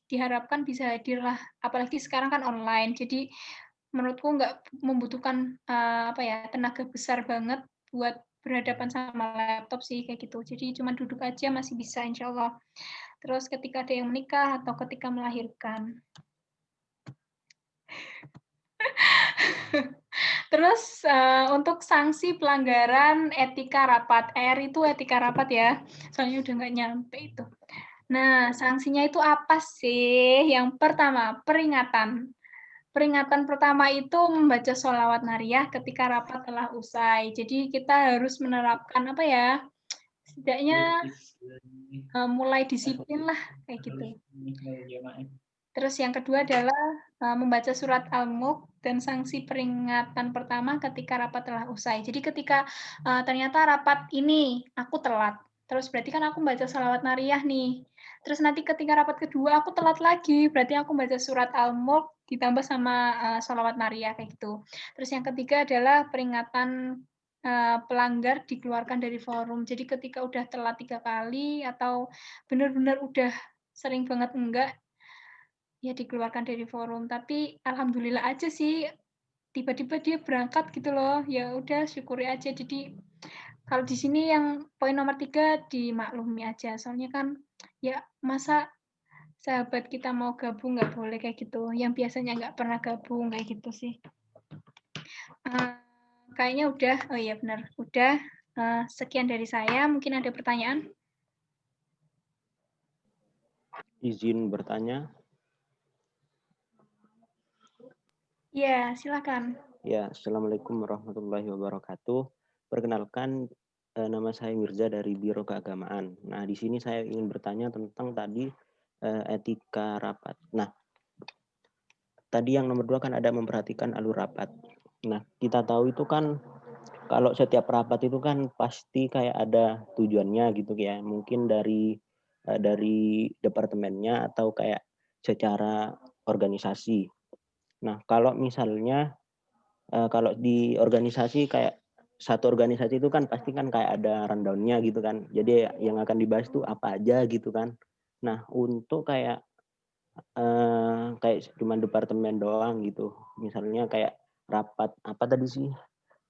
diharapkan bisa hadir lah, apalagi sekarang kan online, jadi menurutku nggak membutuhkan tenaga besar banget buat berhadapan sama laptop sih kayak gitu, jadi cuma duduk aja masih bisa insya Allah. Terus ketika ada yang menikah atau ketika melahirkan. Terus untuk sanksi pelanggaran etika rapat, itu etika rapat ya, soalnya udah nggak nyampe itu. Nah, sanksinya itu apa sih? Yang pertama, peringatan. Peringatan pertama itu membaca sholawat nariyah ketika rapat telah usai. Jadi kita harus menerapkan setidaknya mulai disiplin lah, kayak gitu. Terus yang kedua adalah membaca surat Al-Mulk dan sanksi peringatan pertama ketika rapat telah usai. Jadi ketika ternyata rapat ini aku telat, terus berarti kan aku baca sholawat nariyah nih. Terus nanti ketika rapat kedua aku telat lagi, berarti aku baca surat Al-Mulk ditambah sama sholawat nariyah kayak gitu. Terus yang ketiga adalah peringatan pelanggar dikeluarkan dari forum. Jadi ketika udah telat 3 kali atau benar-benar udah sering banget enggak, ya dikeluarkan dari forum. Tapi alhamdulillah aja sih tiba-tiba dia berangkat gitu loh. Ya udah syukuri aja. Jadi kalau di sini yang poin nomor 3 dimaklumi aja. Soalnya kan ya masa sahabat kita mau gabung nggak boleh kayak gitu. Yang biasanya nggak pernah gabung kayak gitu sih. Kayaknya udah. Oh iya benar. Udah. Sekian dari saya. Mungkin ada pertanyaan? Izin bertanya. Ya, silakan. Ya, Assalamualaikum warahmatullahi wabarakatuh. Perkenalkan, nama saya Mirza dari Biro Keagamaan. Nah, di sini saya ingin bertanya tentang tadi etika rapat. Nah, tadi yang nomor 2 kan ada memperhatikan alur rapat. Nah, kita tahu itu kan kalau setiap rapat itu kan pasti kayak ada tujuannya gitu ya. Mungkin dari departemennya atau kayak secara organisasi. Nah, kalau misalnya kalau di organisasi kayak satu organisasi itu kan pasti kan kayak ada rundown-nya gitu kan. Jadi yang akan dibahas tuh apa aja gitu kan. Nah, untuk kayak cuma departemen doang gitu. Misalnya kayak rapat apa tadi sih,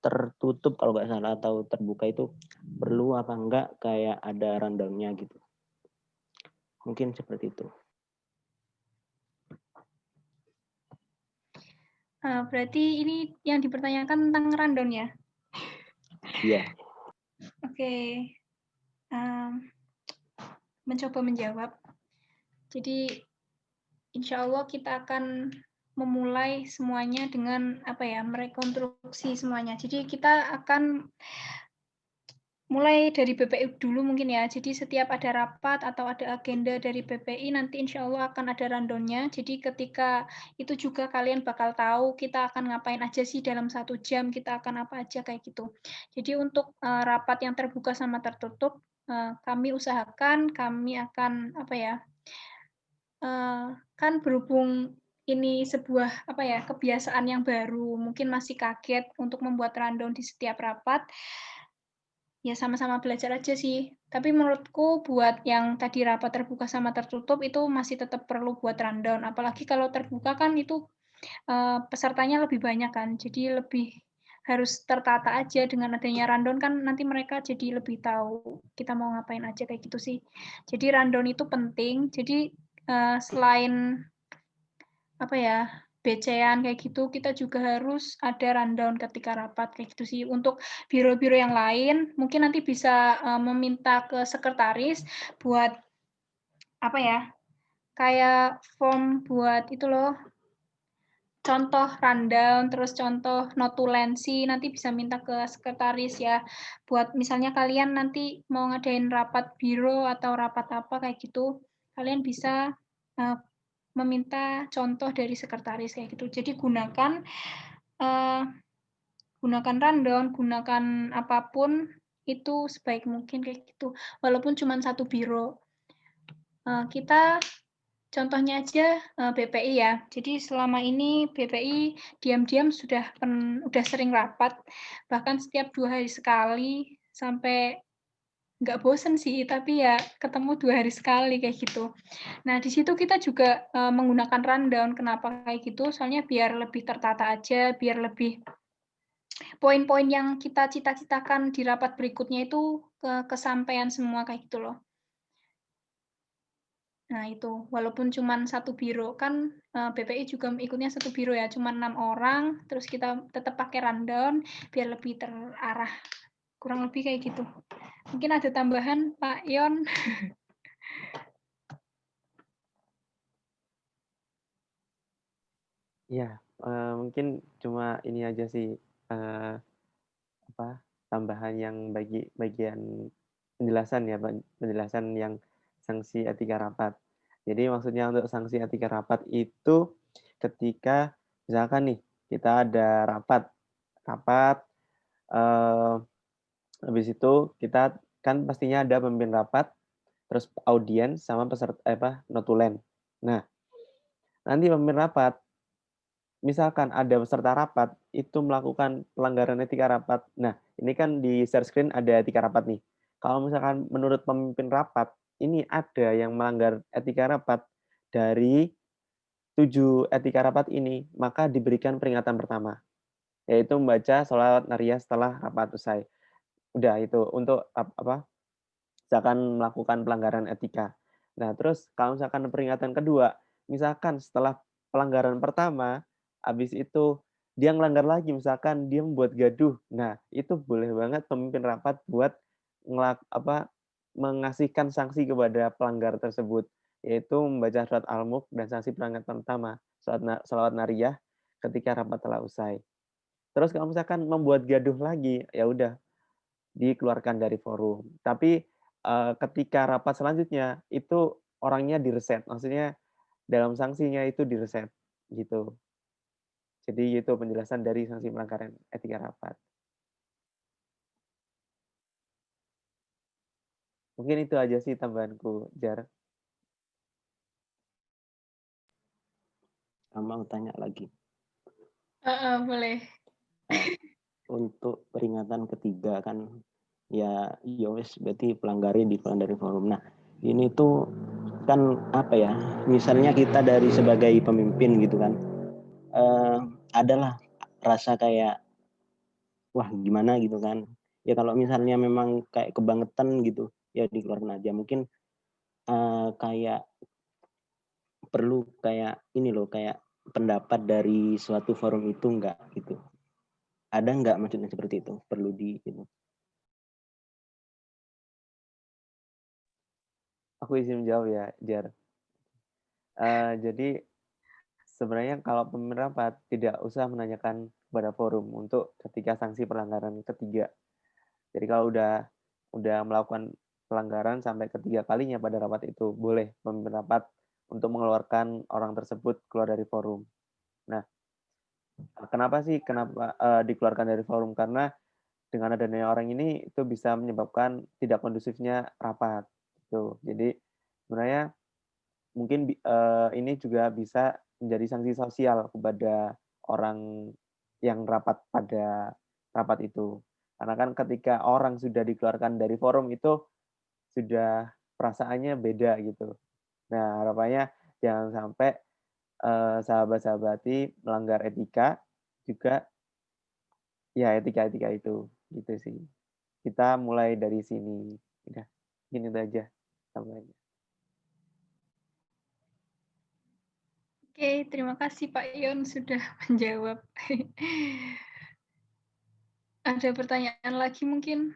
tertutup kalau nggak salah atau terbuka itu perlu apa enggak kayak ada rundown-nya gitu. Mungkin seperti itu. Berarti ini yang dipertanyakan tentang rundown ya? Iya. Oke. Mencoba menjawab. Jadi insya Allah kita akan memulai semuanya dengan merekonstruksi semuanya. Jadi kita akan mulai dari BPI dulu mungkin ya. Jadi setiap ada rapat atau ada agenda dari BPI nanti insya Allah akan ada rundown-nya. Jadi ketika itu juga kalian bakal tahu kita akan ngapain aja sih dalam 1 jam, kita akan apa aja kayak gitu. Jadi untuk rapat yang terbuka sama tertutup, kami usahakan kami akan kan berhubung ini sebuah kebiasaan yang baru, mungkin masih kaget untuk membuat rundown di setiap rapat. Ya sama-sama belajar aja sih. Tapi menurutku buat yang tadi rapat terbuka sama tertutup itu masih tetap perlu buat rundown. Apalagi kalau terbuka kan itu pesertanya lebih banyak kan. Jadi lebih harus tertata aja dengan adanya rundown kan nanti mereka jadi lebih tahu kita mau ngapain aja kayak gitu sih. Jadi rundown itu penting. Jadi selain BC-an kayak gitu, kita juga harus ada rundown ketika rapat kayak gitu sih. Untuk biro-biro yang lain, mungkin nanti bisa meminta ke sekretaris buat kayak form buat itu loh, contoh rundown, terus contoh notulensi, nanti bisa minta ke sekretaris ya. Buat misalnya kalian nanti mau ngadain rapat biro atau rapat apa kayak gitu, kalian bisa meminta contoh dari sekretaris kayak gitu. Jadi gunakan rundown, gunakan apapun itu sebaik mungkin kayak gitu. Walaupun cuma 1 biro. Kita contohnya aja BPI ya. Jadi selama ini BPI diam-diam sudah sering rapat, bahkan setiap 2 hari sekali sampai nggak bosen sih, tapi ya ketemu 2 hari sekali kayak gitu. Nah, di situ kita juga menggunakan rundown. Kenapa kayak gitu? Soalnya biar lebih tertata aja, biar lebih poin-poin yang kita cita-citakan di rapat berikutnya itu kesampaian semua kayak gitu loh. Nah, itu walaupun cuma 1 biro kan BPI juga ikutnya 1 biro ya, cuma 6 orang, terus kita tetap pakai rundown biar lebih terarah. Kurang lebih kayak gitu. Mungkin ada tambahan, Pak Yon? Ya, mungkin cuma ini aja sih tambahan yang bagian penjelasan ya, penjelasan yang sanksi etika rapat. Jadi maksudnya untuk sanksi etika rapat itu ketika misalkan nih kita ada rapat habis itu kita kan pastinya ada pemimpin rapat, terus audiens sama peserta notulen. Nah, nanti pemimpin rapat misalkan ada peserta rapat itu melakukan pelanggaran etika rapat. Nah, ini kan di share screen ada etika rapat nih. Kalau misalkan menurut pemimpin rapat, ini ada yang melanggar etika rapat dari 7 etika rapat ini, maka diberikan peringatan pertama, yaitu membaca sholawat nariyah setelah rapat usai. Udah itu untuk misalkan melakukan pelanggaran etika. Nah, terus kalau misalkan peringatan kedua, misalkan setelah pelanggaran pertama, habis itu dia ngelanggar lagi, misalkan dia membuat gaduh. Nah, itu boleh banget pemimpin rapat buat mengasihkan sanksi kepada pelanggar tersebut, yaitu membaca surat Al-Mulk dan sanksi peringatan pertama, sholawat nariyah ketika rapat telah usai. Terus kalau misalkan membuat gaduh lagi, ya udah dikeluarkan dari forum. Tapi ketika rapat selanjutnya itu orangnya direset, maksudnya dalam sanksinya itu direset gitu. Jadi itu penjelasan dari sanksi pelanggaran etika rapat. Mungkin itu aja sih tambahanku, Jar. mau tanya lagi. Boleh. Untuk peringatan ketiga kan ya wes berarti pelanggaran forum. Nah, ini tuh kan apa ya? Misalnya kita dari sebagai pemimpin gitu kan. Adalah rasa kayak wah gimana gitu kan. Ya kalau misalnya memang kayak kebangetan gitu, ya dikeluarin aja. Mungkin kayak perlu kayak ini loh, kayak pendapat dari suatu forum itu enggak gitu. Ada enggak maksudnya seperti itu? Perlu di gitu. Aku izin menjawab ya, Jar. Jadi sebenarnya kalau pemimpin rapat tidak usah menanyakan kepada forum untuk ketika sanksi pelanggaran ketiga. Jadi kalau udah melakukan pelanggaran sampai ketiga kalinya pada rapat itu, boleh pemimpin rapat untuk mengeluarkan orang tersebut keluar dari forum. Nah, kenapa dikeluarkan dari forum? Karena dengan adanya orang ini itu bisa menyebabkan tidak kondusifnya rapat. Gitu. Jadi sebenarnya mungkin ini juga bisa menjadi sanksi sosial kepada orang yang rapat pada rapat itu. Karena kan ketika orang sudah dikeluarkan dari forum itu sudah perasaannya beda gitu. Nah, harapannya jangan sampai sahabat-sahabati melanggar etika juga ya etika-etika itu gitu sih. Kita mulai dari sini. Udah, gini aja sampai. Oke, terima kasih Pak Yon sudah menjawab. Ada pertanyaan lagi mungkin?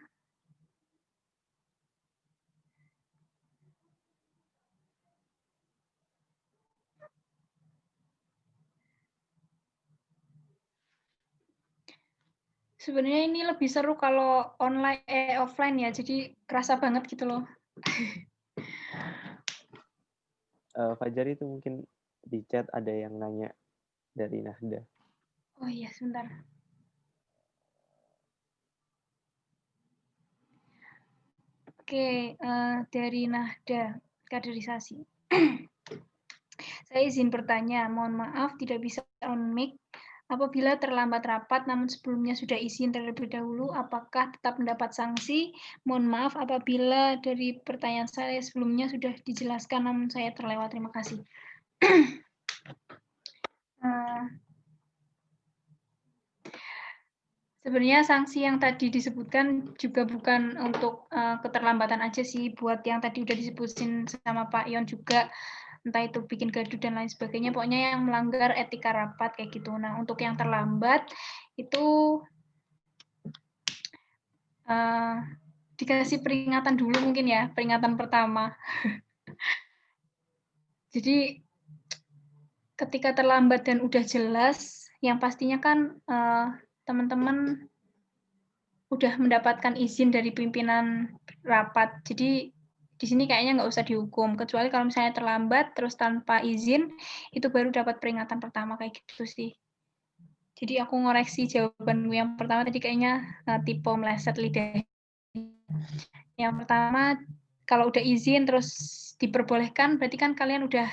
Sebenarnya ini lebih seru kalau offline ya, jadi kerasa banget gitu loh. Fajar itu mungkin di chat ada yang nanya dari Nahda. Oh iya, sebentar. Oke, dari Nahda, kaderisasi. Saya izin bertanya, mohon maaf tidak bisa on mic. Apabila terlambat rapat namun sebelumnya sudah izin terlebih dahulu, apakah tetap mendapat sanksi? Mohon maaf apabila dari pertanyaan saya sebelumnya sudah dijelaskan namun saya terlewat. Terima kasih. Sebenarnya sanksi yang tadi disebutkan juga bukan untuk keterlambatan aja sih, buat yang tadi udah disebutin sama Pak Yon juga, entah itu bikin gaduh dan lain sebagainya, pokoknya yang melanggar etika rapat kayak gitu. Nah, untuk yang terlambat itu dikasih peringatan dulu mungkin ya, peringatan pertama. Jadi ketika terlambat dan udah jelas, yang pastinya kan teman-teman udah mendapatkan izin dari pimpinan rapat. Jadi di sini kayaknya nggak usah dihukum, kecuali kalau misalnya terlambat terus tanpa izin, itu baru dapat peringatan pertama kayak gitu sih. Jadi aku ngoreksi jawabanku yang pertama tadi kayaknya tipe meleset lidah. Yang pertama, kalau udah izin terus diperbolehkan, berarti kan kalian udah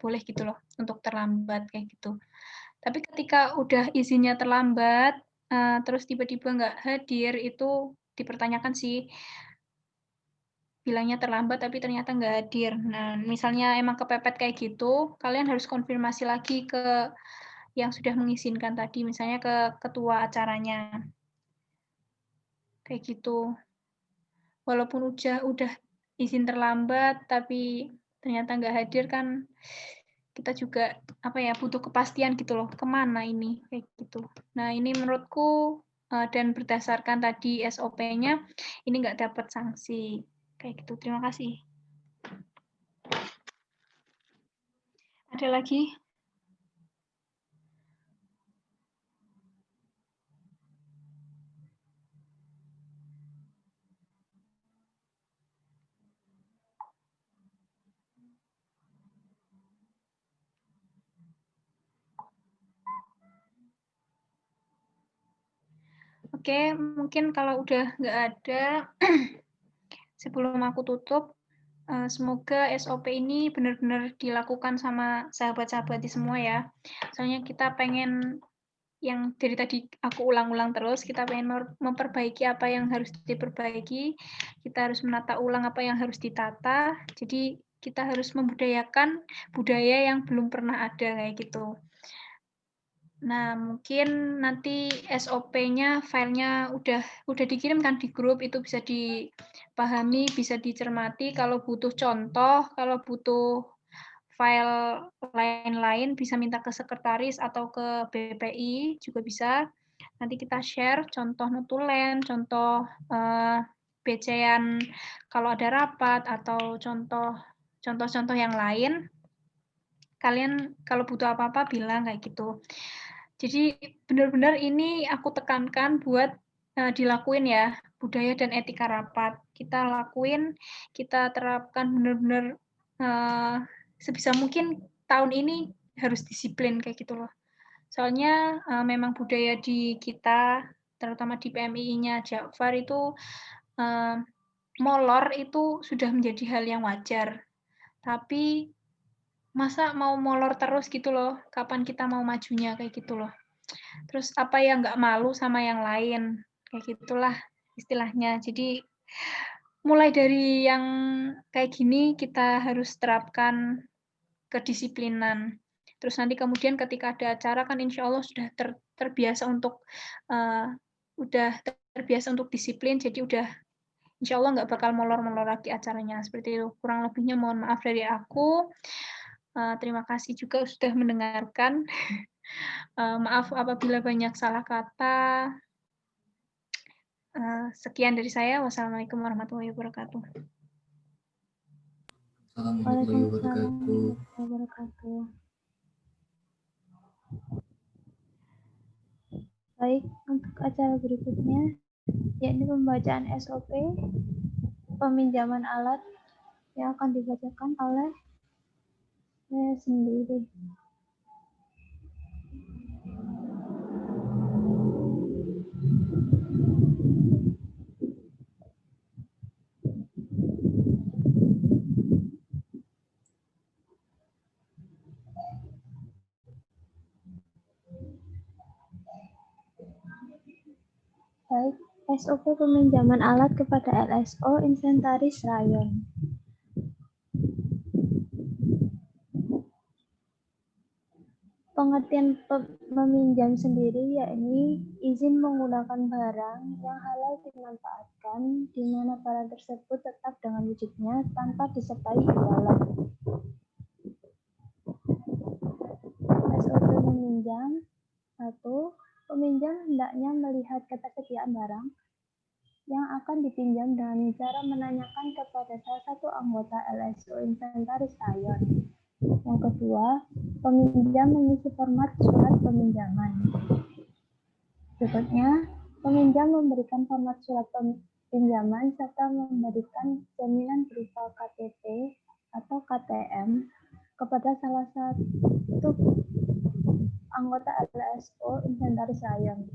boleh gitu loh untuk terlambat kayak gitu. Tapi ketika udah izinnya terlambat, terus tiba-tiba nggak hadir, itu dipertanyakan sih. Bilangnya terlambat tapi ternyata nggak hadir. Nah, misalnya emang kepepet kayak gitu, kalian harus konfirmasi lagi ke yang sudah mengizinkan tadi, misalnya ke ketua acaranya. Kayak gitu. Walaupun udah izin terlambat, tapi ternyata nggak hadir kan, kita juga butuh kepastian gitu loh, kemana ini kayak gitu. Nah ini menurutku dan berdasarkan tadi SOP-nya ini nggak dapat sanksi kayak gitu. Terima kasih. Ada lagi? Oke, mungkin kalau udah nggak ada, sebelum aku tutup, Semoga SOP ini benar-benar dilakukan sama sahabat-sahabat semua ya. Soalnya kita pengen yang dari tadi aku ulang-ulang terus, kita pengen memperbaiki apa yang harus diperbaiki, kita harus menata ulang apa yang harus ditata, jadi kita harus membudayakan budaya yang belum pernah ada kayak gitu. Nah, mungkin nanti SOP-nya, filenya udah dikirimkan di grup, itu bisa dipahami, bisa dicermati. Kalau butuh contoh, kalau butuh file lain-lain, bisa minta ke sekretaris atau ke BPI juga bisa. Nanti kita share contoh notulen, contoh BC-an kalau ada rapat, atau contoh-contoh yang lain. Kalian kalau butuh apa-apa bilang kayak gitu. Jadi benar-benar ini aku tekankan buat dilakuin ya, budaya dan etika rapat. Kita lakuin, kita terapkan benar-benar sebisa mungkin tahun ini harus disiplin kayak gitu loh. Soalnya memang budaya di kita, terutama di PMII-nya Ja'far itu molor itu sudah menjadi hal yang wajar. Tapi masa mau molor terus gitu loh, kapan kita mau majunya kayak gitu loh. Terus apa yang nggak malu sama yang lain, kayak gitulah istilahnya. Jadi mulai dari yang kayak gini kita harus terapkan kedisiplinan. Terus nanti kemudian ketika ada acara kan insya Allah sudah terbiasa untuk disiplin, jadi udah insya Allah nggak bakal molor-molor lagi acaranya. Seperti itu. Kurang lebihnya mohon maaf dari aku. Terima kasih juga sudah mendengarkan. Maaf apabila banyak salah kata. Sekian dari saya. Wassalamualaikum warahmatullahi wabarakatuh. Waalaikumsalam warahmatullahi wabarakatuh. Baik, untuk acara berikutnya, yakni pembacaan SOP, peminjaman alat yang akan dibacakan oleh saya sendiri. Baik, SOP peminjaman alat kepada LSO Inventaris Rayon. Pengertian meminjam sendiri yakni izin menggunakan barang yang halal dimanfaatkan di mana barang tersebut tetap dengan wujudnya tanpa disertai imbalan. SOP meminjam. 1. Peminjam hendaknya melihat ketersediaan barang yang akan dipinjam dengan cara menanyakan kepada salah satu anggota LSO Inventaris Rayon. Yang kedua, peminjam mengisi format surat peminjaman. Berikutnya, peminjam memberikan format surat pinjaman serta memberikan jaminan berupa KTP atau KTM kepada salah satu anggota LSO Inventaris Rayon.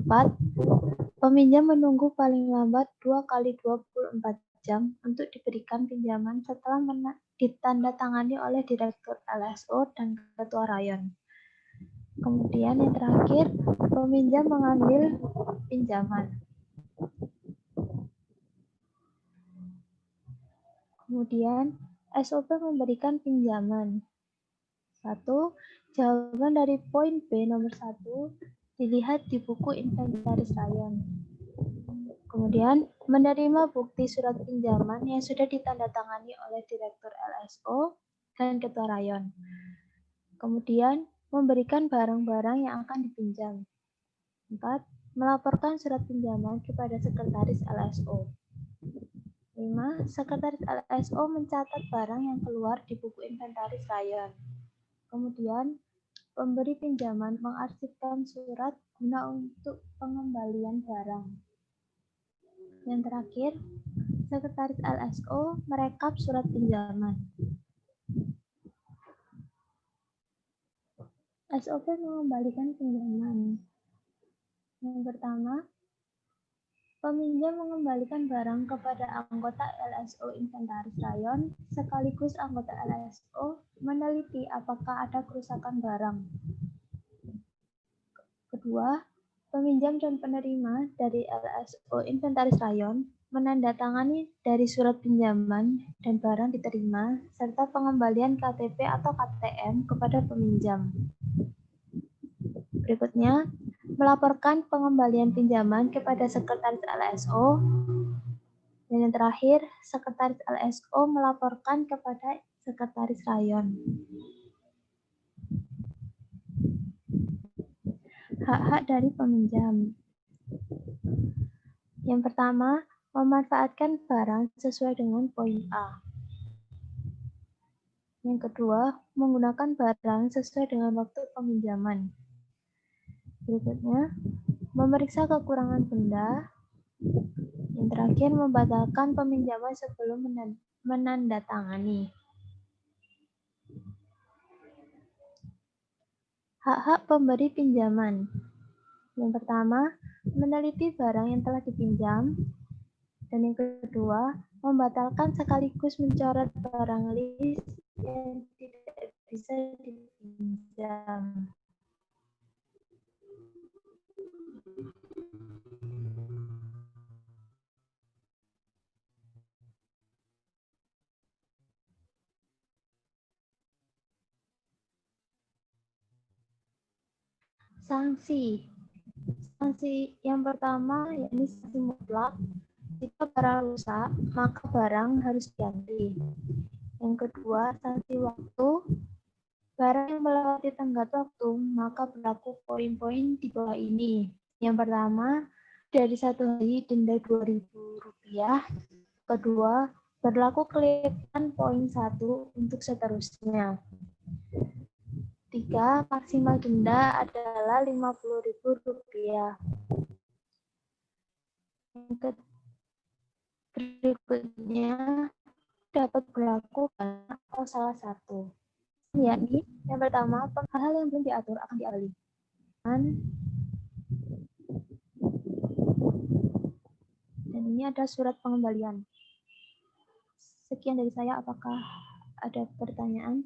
4. Peminjam menunggu paling lambat 2 kali 24 jam untuk diberikan pinjaman setelah ditandatangani oleh Direktur LSO dan Ketua Rayon. Kemudian yang terakhir, peminjam mengambil pinjaman. Kemudian SOP memberikan pinjaman. 1. Jawaban dari poin B nomor 1 dilihat di buku Inventaris Rayon. Kemudian, menerima bukti surat pinjaman yang sudah ditandatangani oleh Direktur LSO dan Ketua Rayon. Kemudian, memberikan barang-barang yang akan dipinjam. 4. Melaporkan surat pinjaman kepada Sekretaris LSO. 5. Sekretaris LSO mencatat barang yang keluar di buku Inventaris Rayon. Kemudian, pemberi pinjaman mengarsipkan surat guna untuk pengembalian barang. Yang terakhir, Sekretaris LSO merekap surat pinjaman. SOP mengembalikan pinjaman. Yang pertama, Peminjam mengembalikan barang kepada anggota LSO inventaris rayon, sekaligus anggota LSO meneliti apakah ada kerusakan barang. Kedua, peminjam dan penerima dari LSO inventaris rayon menandatangani dari surat pinjaman dan barang diterima, serta pengembalian KTP atau KTM kepada peminjam. Berikutnya, melaporkan pengembalian pinjaman kepada sekretaris LSO. Dan yang terakhir, sekretaris LSO melaporkan kepada sekretaris rayon. Hak-hak dari peminjam. Yang pertama, memanfaatkan barang sesuai dengan poin A. Yang kedua, menggunakan barang sesuai dengan waktu peminjaman. Berikutnya, memeriksa kekurangan benda. Yang terakhir, membatalkan peminjaman sebelum menandatangani. Hak-hak pemberi pinjaman. Yang pertama, meneliti barang yang telah dipinjam. Dan yang kedua, membatalkan sekaligus mencoret barang list yang tidak bisa dipinjam. Sanksi. Sanksi yang pertama yakni sanksi mutlak. Jika barang rusak, maka barang harus diganti. Yang kedua, sanksi waktu. Barang yang melewati tenggat waktu, maka berlaku poin-poin di bawah ini. Yang pertama, dari 1 hari denda Rp2.000. Kedua, berlaku kelipan poin 1 untuk seterusnya. 3, maksimal denda adalah Rp50.000. Berikutnya dapat berlaku atau salah satu, yakni yang pertama, hal-hal yang belum diatur akan dialihkan. Dan ini ada surat pengembalian. Sekian dari saya, apakah ada pertanyaan?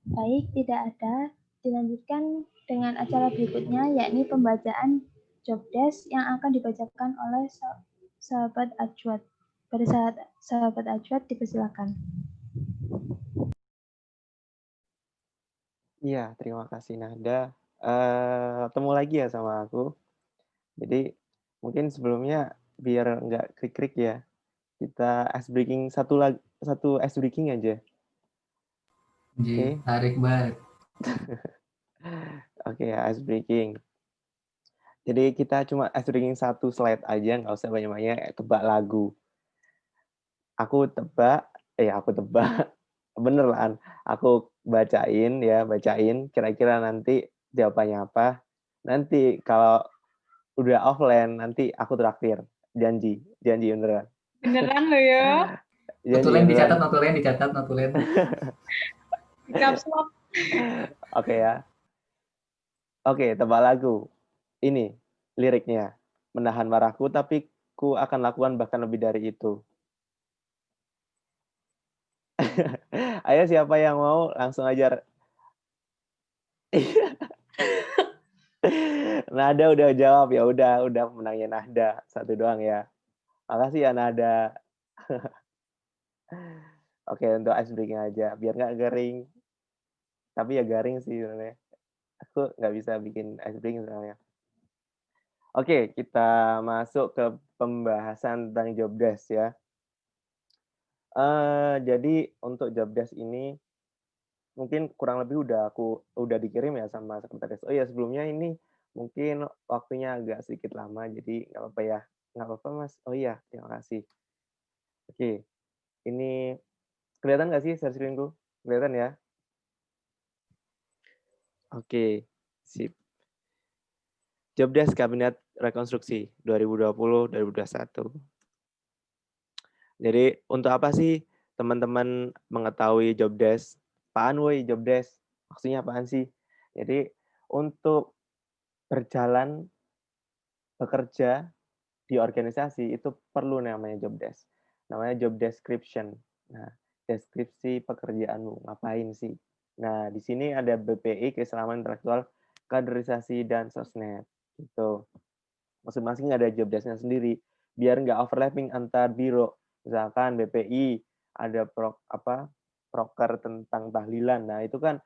Baik, tidak ada. Dilanjutkan dengan acara berikutnya, yakni pembacaan job desk yang akan dibacakan oleh sahabat Ajwad. Pada saat sahabat Ajwad, dipersilakan. Iya, terima kasih Nahda. Ketemu lagi ya sama aku. Jadi mungkin sebelumnya biar nggak krik-krik ya, kita ice breaking satu ice breaking aja. Oke. Tarik banget. Oke, ice breaking. Jadi kita cuma ice breaking satu slide aja, nggak usah banyak-banyak tebak lagu. Aku tebak, beneran. Aku bacain, kira-kira nanti jawabannya apa. Nanti kalau udah offline, nanti aku traktir. Janji beneran. Beneran lo ya? Notulen dicatat. Caps lock. Oke ya. Oke, tebak lagu. Ini liriknya. Menahan marahku, tapi ku akan lakukan bahkan lebih dari itu. Ayo siapa yang mau langsung aja. Nada udah jawab, ya udah menangnya Nahda. Satu doang ya. Makasih ya Nahda. Oke, untuk ice breaking aja biar nggak garing. Tapi ya garing sih sebenarnya. Aku nggak bisa bikin ice breaking sebenarnya. Oke, kita masuk ke pembahasan tentang job desk ya. Jadi untuk job desk ini mungkin kurang lebih udah dikirim ya sama sekretaris. Oh ya, sebelumnya ini mungkin waktunya agak sedikit lama, jadi nggak apa-apa ya. Nggak apa-apa Mas. Oh iya, terima kasih. Oke, ini Kelihatan nggak sih share screen-ku? Kelihatan ya? Oke, sip. Jobdesk Kabinet Rekonstruksi 2020-2021. Jadi untuk apa sih teman-teman mengetahui jobdesk? Apaan woi jobdesk? Maksudnya apaan sih? Jadi untuk berjalan bekerja di organisasi itu perlu namanya jobdesk. Namanya job description. Nah, deskripsi pekerjaanmu ngapain sih? Nah, di sini ada BPI, keselamatan intelektual, kaderisasi dan sosmed. Gitu. Masing-masing ada job desk-nya sendiri biar nggak overlapping antar biro. Misalkan BPI ada proker tentang tahlilan. Nah, itu kan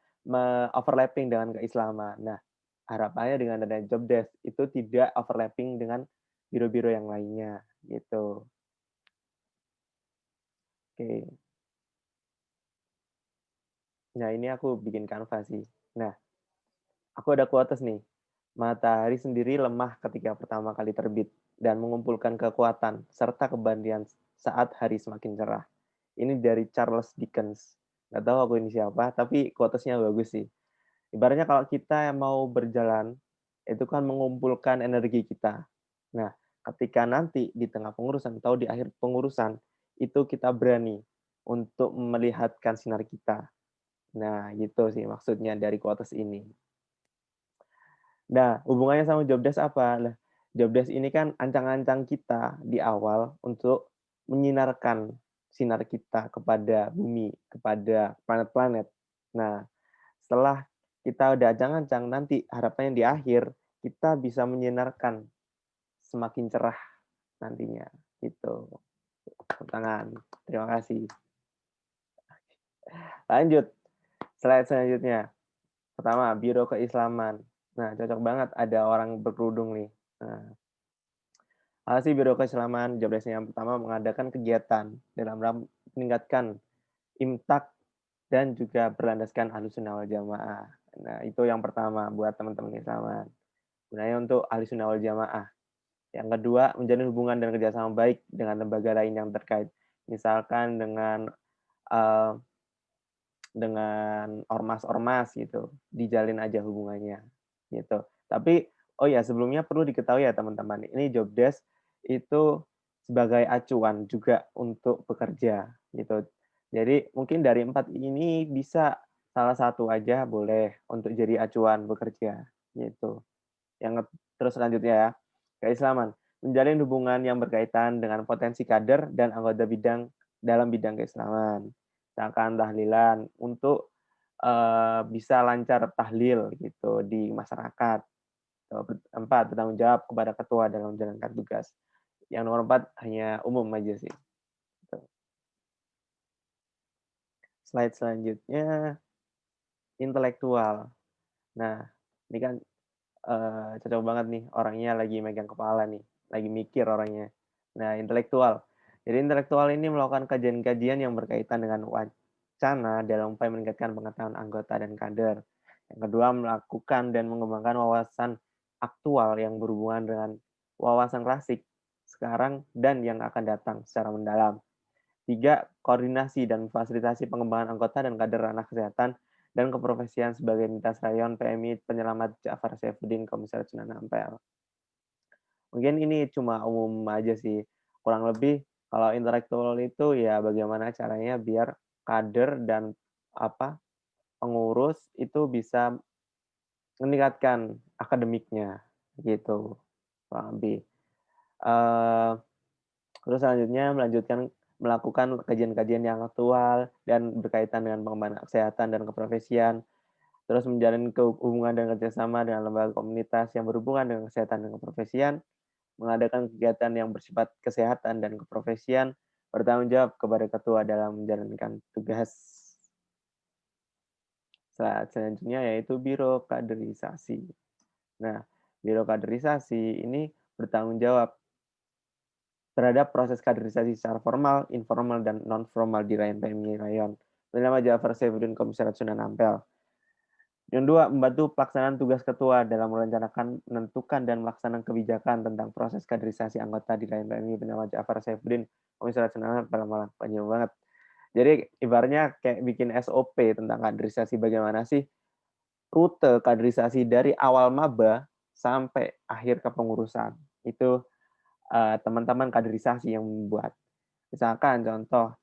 overlapping dengan keislaman. Nah, harapannya dengan adanya job desk itu tidak overlapping dengan biro-biro yang lainnya gitu. Oke. Nah, ini aku bikin Canva sih. Nah, aku ada quotes nih. Matahari sendiri lemah ketika pertama kali terbit dan mengumpulkan kekuatan serta kebandian saat hari semakin cerah. Ini dari Charles Dickens. Nggak tahu aku ini siapa, tapi quotesnya bagus sih. Ibaratnya kalau kita mau berjalan, itu kan mengumpulkan energi kita. Nah, ketika nanti di tengah pengurusan atau di akhir pengurusan, itu kita berani untuk melihatkan sinar kita. Nah, gitu sih maksudnya dari quotes ini. Nah, hubungannya sama jobdesk apa? Nah, jobdesk ini kan ancang-ancang kita di awal untuk menyinarkan sinar kita kepada bumi, kepada planet-planet. Nah, setelah kita udah ancang-ancang, nanti harapannya di akhir kita bisa menyinarkan semakin cerah nantinya. Gitu. Tepuk tangan. Terima kasih. Lanjut. Slide selanjutnya. Pertama, Biro Keislaman. Nah, cocok banget ada orang berkerudung nih. Nah, Alhasil Biro Keislaman job desk yang pertama mengadakan kegiatan dalam rangka meningkatkan imtak dan juga berlandaskan Ahlussunnah wal Jamaah. Nah, itu yang pertama buat teman-teman Islaman. Gunanya untuk Ahlussunnah wal Jamaah. Yang kedua, menjalin hubungan dan kerjasama baik dengan lembaga lain yang terkait. Misalkan dengan ormas-ormas gitu, dijalin aja hubungannya gitu. Tapi oh ya sebelumnya perlu diketahui ya teman-teman, ini job desk itu sebagai acuan juga untuk bekerja gitu. Jadi mungkin dari 4 ini bisa salah satu aja boleh untuk jadi acuan bekerja gitu. Terus selanjutnya ya, keislaman. Menjalin hubungan yang berkaitan dengan potensi kader dan anggota bidang dalam bidang keislaman. Misalkan tahlilan untuk bisa lancar tahlil gitu di masyarakat. 4, bertanggung jawab kepada ketua dalam menjalankan tugas. Yang nomor 4 hanya umum aja sih. Slide selanjutnya, intelektual. Nah, ini kan cocok banget nih, orangnya lagi megang kepala nih, lagi mikir orangnya. Nah, intelektual. Jadi intelektual ini melakukan kajian-kajian yang berkaitan dengan wacana dalam upaya meningkatkan pengetahuan anggota dan kader. Yang kedua, melakukan dan mengembangkan wawasan aktual yang berhubungan dengan wawasan klasik sekarang dan yang akan datang secara mendalam. 3, koordinasi dan fasilitasi pengembangan anggota dan kader ranah kesehatan dan keprofesian sebagai lintas rayon PMI penyelamat Ja'far Saifuddin Komisaris Sunan Ampel. Mungkin ini cuma umum aja sih. Kurang lebih kalau intelektual itu ya bagaimana caranya biar kader dan pengurus itu bisa meningkatkan akademiknya gitu. Kurang lebih. Terus selanjutnya melakukan kajian-kajian yang aktual dan berkaitan dengan pengembangan kesehatan dan keprofesian, terus menjalin hubungan dan kerjasama dengan lembaga komunitas yang berhubungan dengan kesehatan dan keprofesian, mengadakan kegiatan yang bersifat kesehatan dan keprofesian, bertanggung jawab kepada ketua dalam menjalankan tugas. Selanjutnya yaitu Biro Kaderisasi. Nah, Biro Kaderisasi ini bertanggung jawab terhadap proses kaderisasi secara formal, informal, dan non-formal di Rayon PMI Rayon. Bernama Ja'far Saifuddin Komisaris Sunan Ampel. Yang dua, membantu pelaksanaan tugas ketua dalam merencanakan, menentukan, dan melaksanakan kebijakan tentang proses kaderisasi anggota di Rayon PMI bernama Ja'far Saifuddin Komisaris Sunan Ampel. Malah panjang banget. Jadi ibaratnya kayak bikin SOP tentang kaderisasi, bagaimana sih rute kaderisasi dari awal maba sampai akhir kepengurusan. Itu teman-teman kaderisasi yang membuat. Misalkan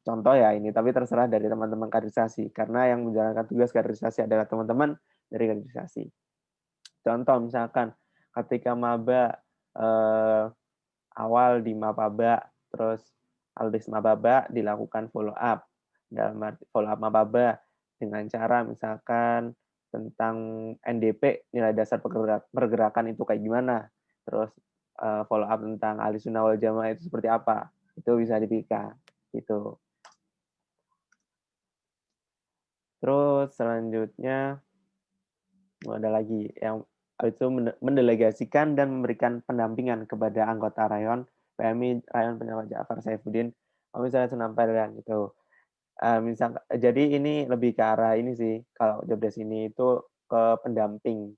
contoh ya ini, tapi terserah dari teman-teman kaderisasi, karena yang menjalankan tugas kaderisasi adalah teman-teman dari kaderisasi. Contoh misalkan ketika maba awal di mababa, terus habis mababa dilakukan follow up. Dalam follow up mababa dengan cara misalkan tentang NDP, nilai dasar pergerakan itu kayak gimana. Terus follow up tentang ahli sunnah wal jamaah itu seperti apa. Itu bisa dipikir gitu. Terus selanjutnya ada lagi yang itu mendelegasikan dan memberikan pendampingan kepada anggota rayon PMI Rayon Penjabat Ja'far Saifuddin, misalnya Senampaian gitu. Jadi ini lebih ke arah ini sih, kalau jobdesk ini itu ke pendamping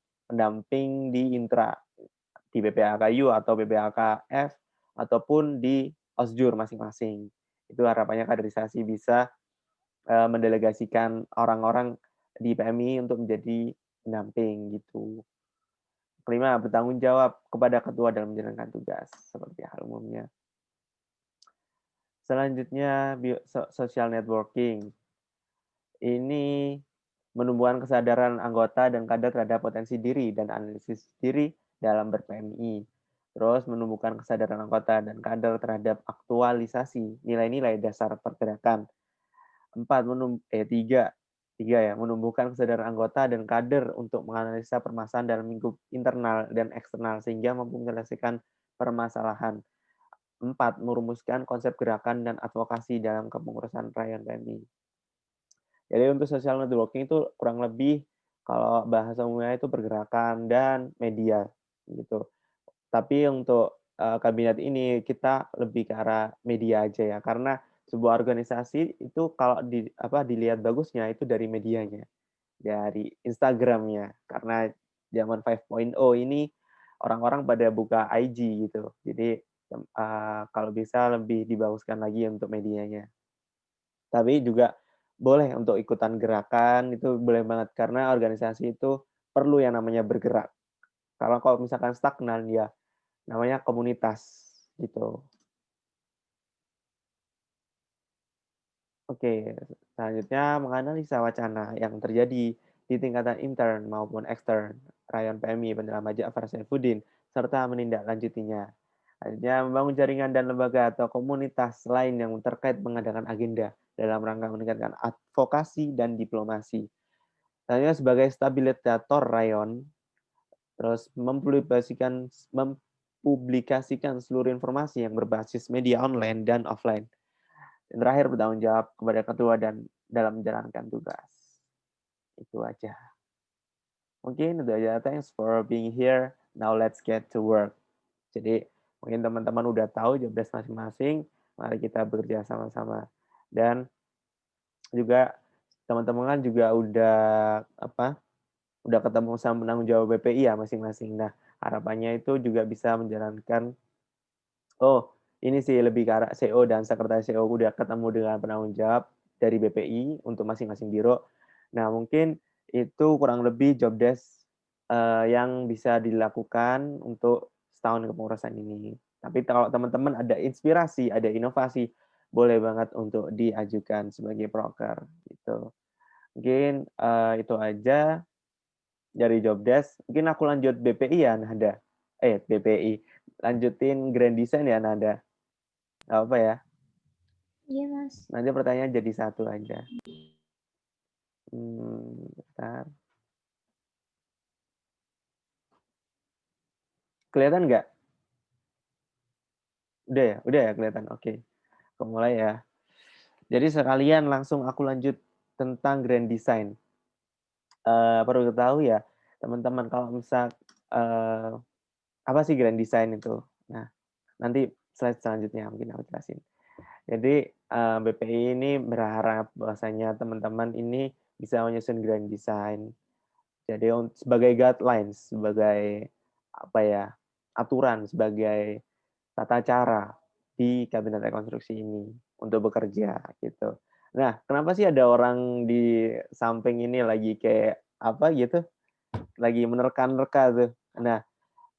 di intra, di BPAKU atau BPAKF, ataupun di OSJUR masing-masing. Itu harapannya kaderisasi bisa mendelegasikan orang-orang di PMI untuk menjadi pendamping gitu. Kelima, bertanggung jawab kepada ketua dalam menjalankan tugas, seperti hal umumnya. Selanjutnya, social networking. Ini menumbuhkan kesadaran anggota dan kader terhadap potensi diri dan analisis diri dalam ber-PMI. Terus menumbuhkan kesadaran anggota dan kader terhadap aktualisasi nilai-nilai dasar pergerakan. 3 ya, menumbuhkan kesadaran anggota dan kader untuk menganalisa permasalahan dalam lingkup internal dan eksternal sehingga mampu menyelesaikan permasalahan. 4, merumuskan konsep gerakan dan advokasi dalam kepengurusan rayon PMI. Jadi untuk social networking itu kurang lebih kalau bahasa umumnya itu pergerakan dan media gitu. Tapi untuk kabinet ini kita lebih ke arah media aja ya, karena sebuah organisasi itu kalau dilihat bagusnya itu dari medianya, dari Instagramnya, karena zaman 5.0 ini orang-orang pada buka IG gitu. Jadi kalau bisa lebih dibaguskan lagi untuk medianya. Tapi juga boleh untuk ikutan gerakan, itu boleh banget karena organisasi itu perlu yang namanya bergerak. Kalau misalkan stagnan ya namanya komunitas gitu. Oke, selanjutnya menganalisa wacana yang terjadi di tingkatan intern maupun ekstern rayon PMI Bendera Ja'far Saifuddin serta menindaklanjutinya. Selanjutnya membangun jaringan dan lembaga atau komunitas lain yang terkait mengadakan agenda dalam rangka meningkatkan advokasi dan diplomasi. Selanjutnya sebagai stabilisator rayon, terus mempublikasikan seluruh informasi yang berbasis media online dan offline. Dan terakhir bertanggung jawab kepada ketua dan dalam menjalankan tugas. Itu aja. Mungkin itu aja. Thanks for being here. Now let's get to work. Jadi mungkin teman-teman udah tahu jobdesk masing-masing. Mari kita bekerja sama-sama. Dan juga teman-teman kan juga udah ketemu sama penanggung jawab BPI ya masing-masing. Nah, harapannya itu juga bisa menjalankan ini sih lebih ke arah CO dan sekretaris CO udah ketemu dengan penanggung jawab dari BPI untuk masing-masing biro. Nah, mungkin itu kurang lebih jobdesk yang bisa dilakukan untuk setahun kepengurusan ini. Tapi kalau teman-teman ada inspirasi, ada inovasi, boleh banget untuk diajukan sebagai broker gitu. Mungkin itu aja dari jobdesk. Mungkin aku lanjut BPI ya, Nada. BPI. Lanjutin Grand Design ya, Nada. Apa ya? Iya, Mas. Nanti pertanyaan jadi satu aja. Bentar. Kelihatan nggak? Udah ya kelihatan. Oke. Aku mulai ya. Jadi sekalian langsung aku lanjut tentang Grand Design. Perlu tahu ya, teman-teman kalau misal apa sih Grand Design itu? Nah, nanti slide selanjutnya mungkin aku jelasin. Jadi BPI ini berharap bahwasanya teman-teman ini bisa menyusun Grand Design. Jadi sebagai guidelines, sebagai aturan, sebagai tata cara di kabinet rekonstruksi ini untuk bekerja gitu. Nah, kenapa sih ada orang di samping ini lagi kayak apa gitu, lagi menerka-nerka tuh. Nah,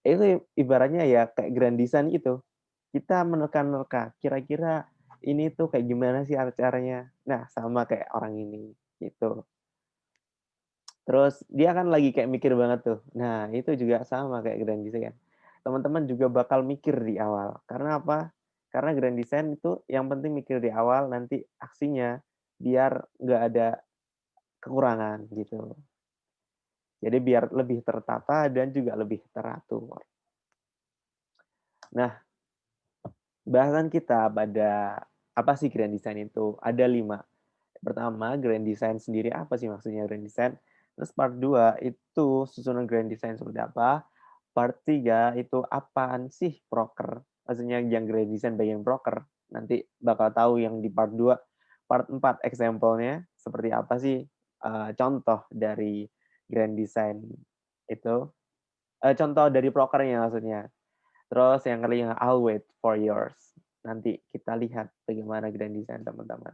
itu ibaratnya ya kayak grand design gitu. Kita menerka-nerka, kira-kira ini tuh kayak gimana sih caranya. Nah, sama kayak orang ini gitu. Terus dia kan lagi kayak mikir banget tuh. Nah, itu juga sama kayak grand design. Teman-teman juga bakal mikir di awal. Karena apa? Karena grand design itu yang penting mikir di awal, nanti aksinya biar nggak ada kekurangan gitu. Jadi biar lebih tertata dan juga lebih teratur. Nah, bahasan kita pada apa sih grand design itu? Ada 5. Pertama, grand design sendiri apa sih maksudnya grand design? Terus part 2 itu susunan grand design seperti apa? Part 3 itu apaan sih proker? Maksudnya yang grand design bagian proker. Nanti bakal tahu yang di part 2. Part 4 example-nya seperti apa sih contoh dari grand design itu. Contoh dari prokernya maksudnya. Terus yang kelima, I'll wait for yours. Nanti kita lihat bagaimana grand design teman-teman.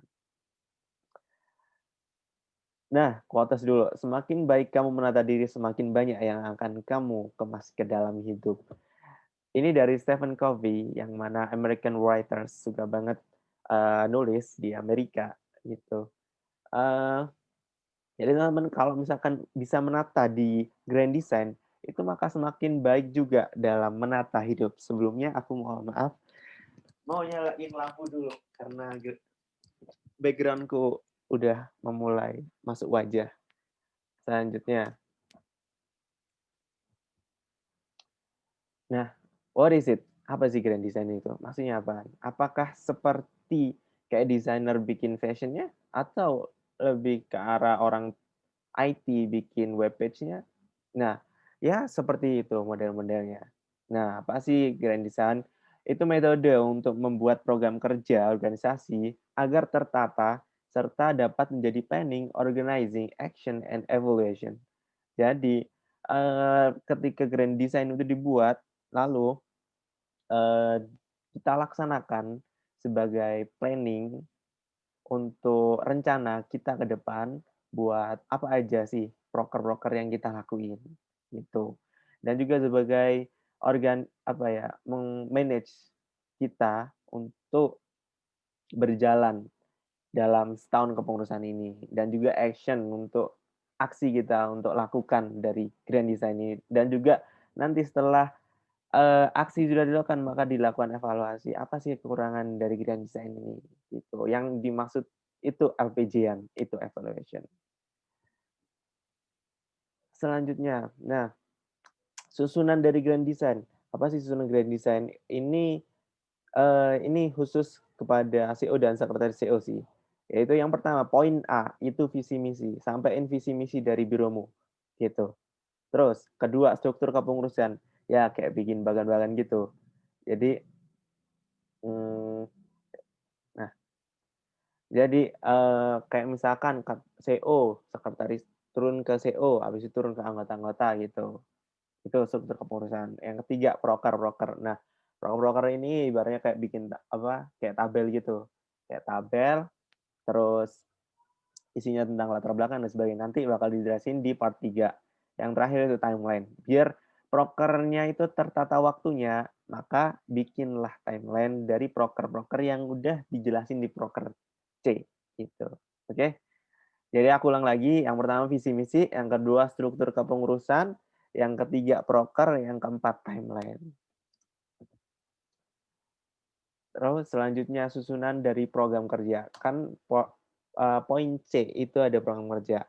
Nah, quotes dulu. Semakin baik kamu menata diri, semakin banyak yang akan kamu kemas ke dalam hidup. Ini dari Stephen Covey, yang mana American writers suka banget nulis di Amerika gitu. Jadi teman-teman kalau misalkan bisa menata di grand design, itu maka semakin baik juga dalam menata hidup. Sebelumnya aku mohon maaf, mau nyalain lampu dulu karena backgroundku udah memulai masuk wajah. Selanjutnya, nah, what is it? Apa sih grand design itu? Maksudnya apa? Apakah seperti kayak desainer bikin fashionnya atau lebih ke arah orang IT bikin web page-nya? Nah, ya seperti itu model-modelnya. Nah, apa sih grand design? Itu metode untuk membuat program kerja organisasi agar tertata serta dapat menjadi planning, organizing, action, and evaluation. Jadi, ketika grand design itu dibuat, lalu kita laksanakan sebagai planning untuk rencana kita ke depan buat apa aja sih proker-proker yang kita lakuin gitu. Dan juga sebagai manage kita untuk berjalan dalam setahun kepengurusan ini dan juga action untuk aksi kita untuk lakukan dari grand design ini dan juga nanti setelah aksi sudah dilakukan maka dilakukan evaluasi apa sih kekurangan dari grand design ini gitu. Yang dimaksud itu LPJ-an, itu evaluation. Selanjutnya, nah susunan dari grand design. Apa sih susunan grand design? Ini khusus kepada CO dan sekretaris CO sih. Yaitu yang pertama, poin A, itu visi misi. Sampaikan visi misi dari biromu. Gitu. Terus, kedua, struktur kepengurusan. Ya, kayak bikin bagan-bagan gitu. Jadi, nah, jadi kayak misalkan CO, sekretaris turun ke CO, habis itu turun ke anggota-anggota gitu. Itu struktur kepengurusan. Yang ketiga, proker. Nah, proker ini ibaratnya kayak bikin kayak tabel gitu. Kayak tabel, terus isinya tentang latar belakang dan sebagainya. Nanti bakal dijelasin di part 3. Yang terakhir itu timeline. Biar prokernya itu tertata waktunya, maka bikinlah timeline dari proker-proker yang udah dijelasin di proker C. Gitu. Oke? Jadi aku ulang lagi, yang pertama visi misi, yang kedua struktur kepengurusan, yang ketiga proker, yang keempat timeline. Terus selanjutnya susunan dari program kerja. Kan poin C itu ada program kerja.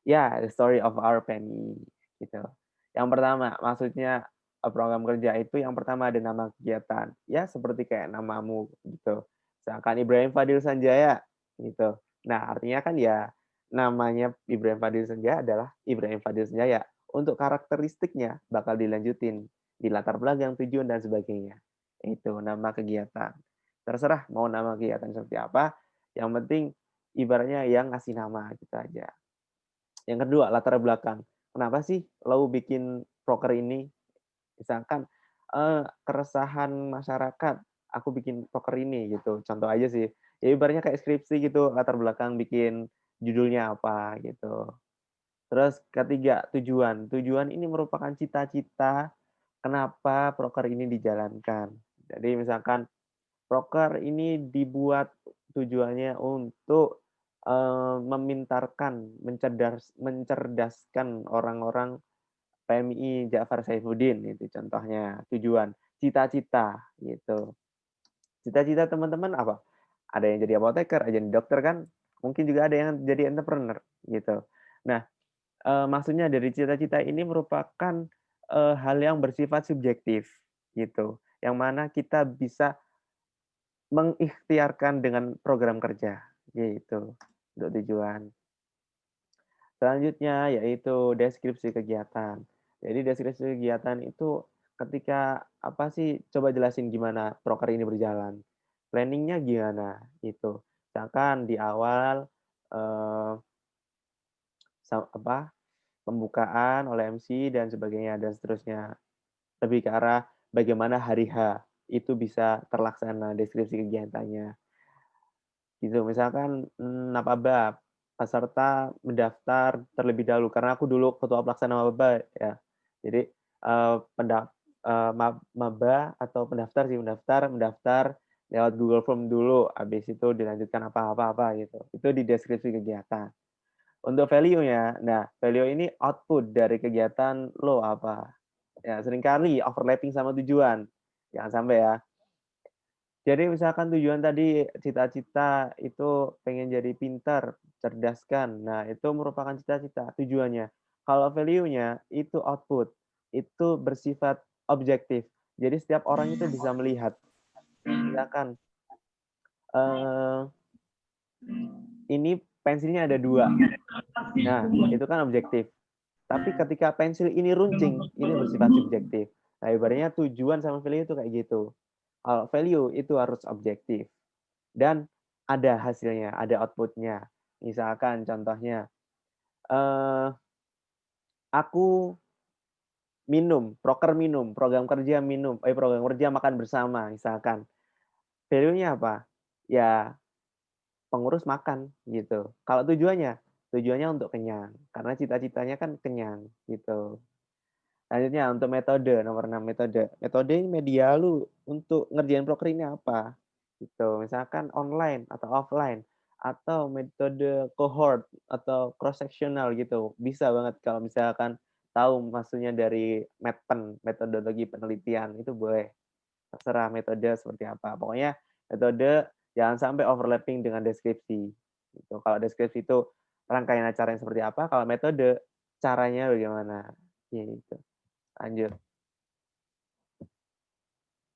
Ya, the story of our penny gitu. Yang pertama, maksudnya program kerja itu yang pertama ada nama kegiatan. Ya, seperti kayak namamu gitu. Misalkan Ibrahim Fadil Sanjaya gitu. Nah, artinya kan ya namanya Ibrahim Fadil Sanjaya adalah Ibrahim Fadil Sanjaya. Untuk karakteristiknya bakal dilanjutin di latar belakang, tujuan dan sebagainya. Itu nama kegiatan. Terserah mau nama kegiatan seperti apa, yang penting ibaratnya yang ngasih nama gitu aja. Yang kedua, latar belakang. Kenapa sih lo bikin proker ini? Misalkan keresahan masyarakat, aku bikin proker ini gitu. Contoh aja sih. Ya ibaratnya kayak skripsi gitu, latar belakang bikin judulnya apa gitu. Terus ketiga, tujuan. Tujuan ini merupakan cita-cita kenapa proker ini dijalankan. Jadi misalkan proker ini dibuat tujuannya untuk memintarkan, mencerdaskan orang-orang PMI Ja'far Saifuddin itu contohnya tujuan, cita-cita gitu. Cita-cita teman-teman apa? Ada yang jadi apoteker, ada yang jadi dokter kan? Mungkin juga ada yang jadi entrepreneur gitu. Nah, maksudnya dari cita-cita ini merupakan hal yang bersifat subjektif gitu, yang mana kita bisa mengikhtiarkan dengan program kerja gitu untuk tujuan. Selanjutnya yaitu deskripsi kegiatan. Jadi deskripsi kegiatan itu ketika apa sih, coba jelasin gimana proker ini berjalan. Planningnya gimana gitu. Misalkan di awal eh, pembukaan oleh MC dan sebagainya dan seterusnya. Lebih ke arah bagaimana hari H itu bisa terlaksana deskripsi kegiatannya. Gitu, misalkan Napaba, peserta mendaftar terlebih dahulu karena aku dulu ketua pelaksana Maba ya. Jadi maba atau mendaftar lewat Google Form dulu, habis itu dilanjutkan apa gitu. Itu di deskripsi kegiatan. Untuk value-nya, nah value ini output dari kegiatan lo apa. Ya, seringkali overlapping sama tujuan. Jangan sampai ya. Jadi misalkan tujuan tadi cita-cita itu pengen jadi pintar, cerdaskan. Nah, itu merupakan cita-cita tujuannya. Kalau value-nya itu output, itu bersifat objektif. Jadi setiap orang itu bisa melihat. Misalkan ini pensilnya ada 2. Nah, itu kan objektif. Tapi ketika pensil ini runcing, ini bersifat subjektif. Nah, ibaratnya tujuan sama value itu kayak gitu. Kalau value itu harus objektif. Dan ada hasilnya, ada output-nya. Misalkan contohnya, aku proker minum, program kerja makan bersama, misalkan. Value-nya apa? Ya, pengurus makan, gitu. Kalau tujuannya untuk kenyang. Karena cita-citanya kan kenyang, gitu. Selanjutnya untuk metode, nomor 6 metode. Metode ini media lu untuk ngerjain proker ini apa? Gitu. Misalkan online atau offline atau metode cohort atau cross sectional gitu. Bisa banget kalau misalkan tahu maksudnya dari METPEN, metodologi penelitian, itu boleh. Terserah metode seperti apa. Pokoknya metode jangan sampai overlapping dengan deskripsi. Gitu. Kalau deskripsi itu rangkaian acara yang seperti apa, kalau metode caranya bagaimana. Gitu. Lanjut.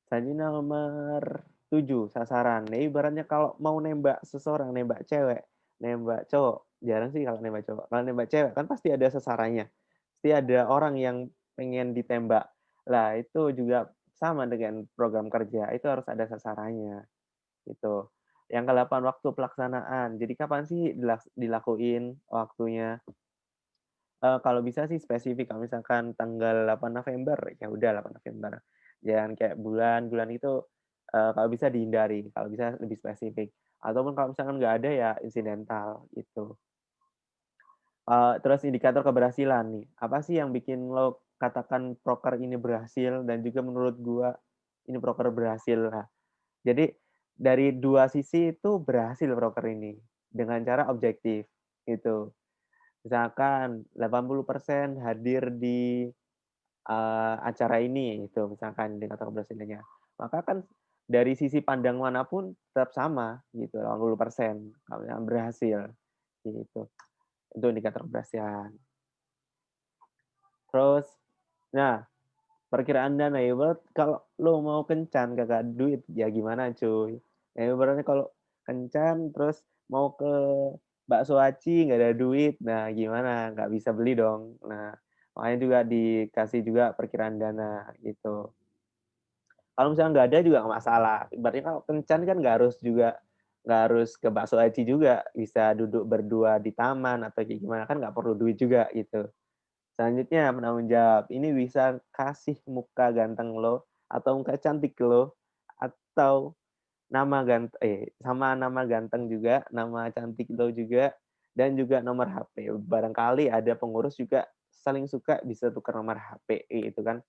Selanjutnya nomor 7, sasaran. Nah, ibaratnya kalau mau nembak seseorang, nembak cewek, nembak cowok, jarang sih kalau nembak cowok. Kalau nembak cewek kan pasti ada sasarannya. Pasti ada orang yang pengen ditembak. Lah, itu juga sama dengan program kerja, itu harus ada sasarannya. Gitu. Yang ke-8, waktu pelaksanaan. Jadi kapan sih dilakuin waktunya? Kalau bisa sih spesifik, kalau misalkan tanggal 8 November, ya udah 8 November. Jangan kayak bulan itu, kalau bisa dihindari, kalau bisa lebih spesifik. Ataupun kalau misalkan nggak ada ya insidental, gitu. Terus indikator keberhasilan nih, apa sih yang bikin lo katakan proker ini berhasil dan juga menurut gua ini proker berhasil? Nah, jadi dari 2 sisi itu berhasil proker ini, dengan cara objektif, gitu. Misalkan 80% hadir di acara ini itu misalkan indikator keberhasilannya. Maka kan dari sisi pandang manapun tetap sama gitu 80% kalau yang berhasil gitu. Itu indikator keberhasilan. Terus nah, perkiraan dana ya kalau lo mau kencan kagak duit ya gimana cuy. Ya ibaratnya kalau kencan terus mau ke bakso aci nggak ada duit, nah gimana? Nggak bisa beli dong. Nah, makanya juga dikasih juga perkiraan dana gitu. Kalau misalnya nggak ada juga nggak masalah. Ibaratnya kalau kencan kan nggak harus ke bakso aci juga, bisa duduk berdua di taman atau kayak gimana kan nggak perlu duit juga gitu. Selanjutnya penanggung jawab. Ini bisa kasih muka ganteng lo atau muka cantik lo atau sama nama ganteng juga, nama cantik lo juga, dan juga nomor HP. Barangkali ada pengurus juga saling suka bisa tukar nomor HP itu kan.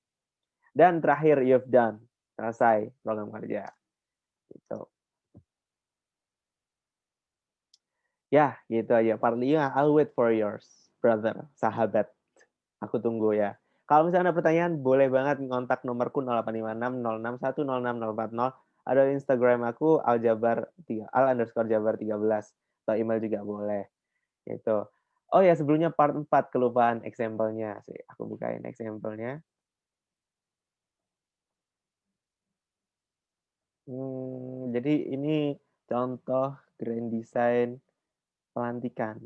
Dan terakhir, you've done. Selesai program kerja. Gitu. Ya, gitu aja. Partly, I'll wait for yours, brother, sahabat. Aku tunggu ya. Kalau misalnya ada pertanyaan, boleh banget ngontak nomorku 0856 061 06040. Ada Instagram aku, al_jabar13. Atau email juga boleh. Gitu. Oh ya, sebelumnya part 4, kelupaan example-nya. Aku bukain example-nya. Jadi ini contoh grand design pelantikan.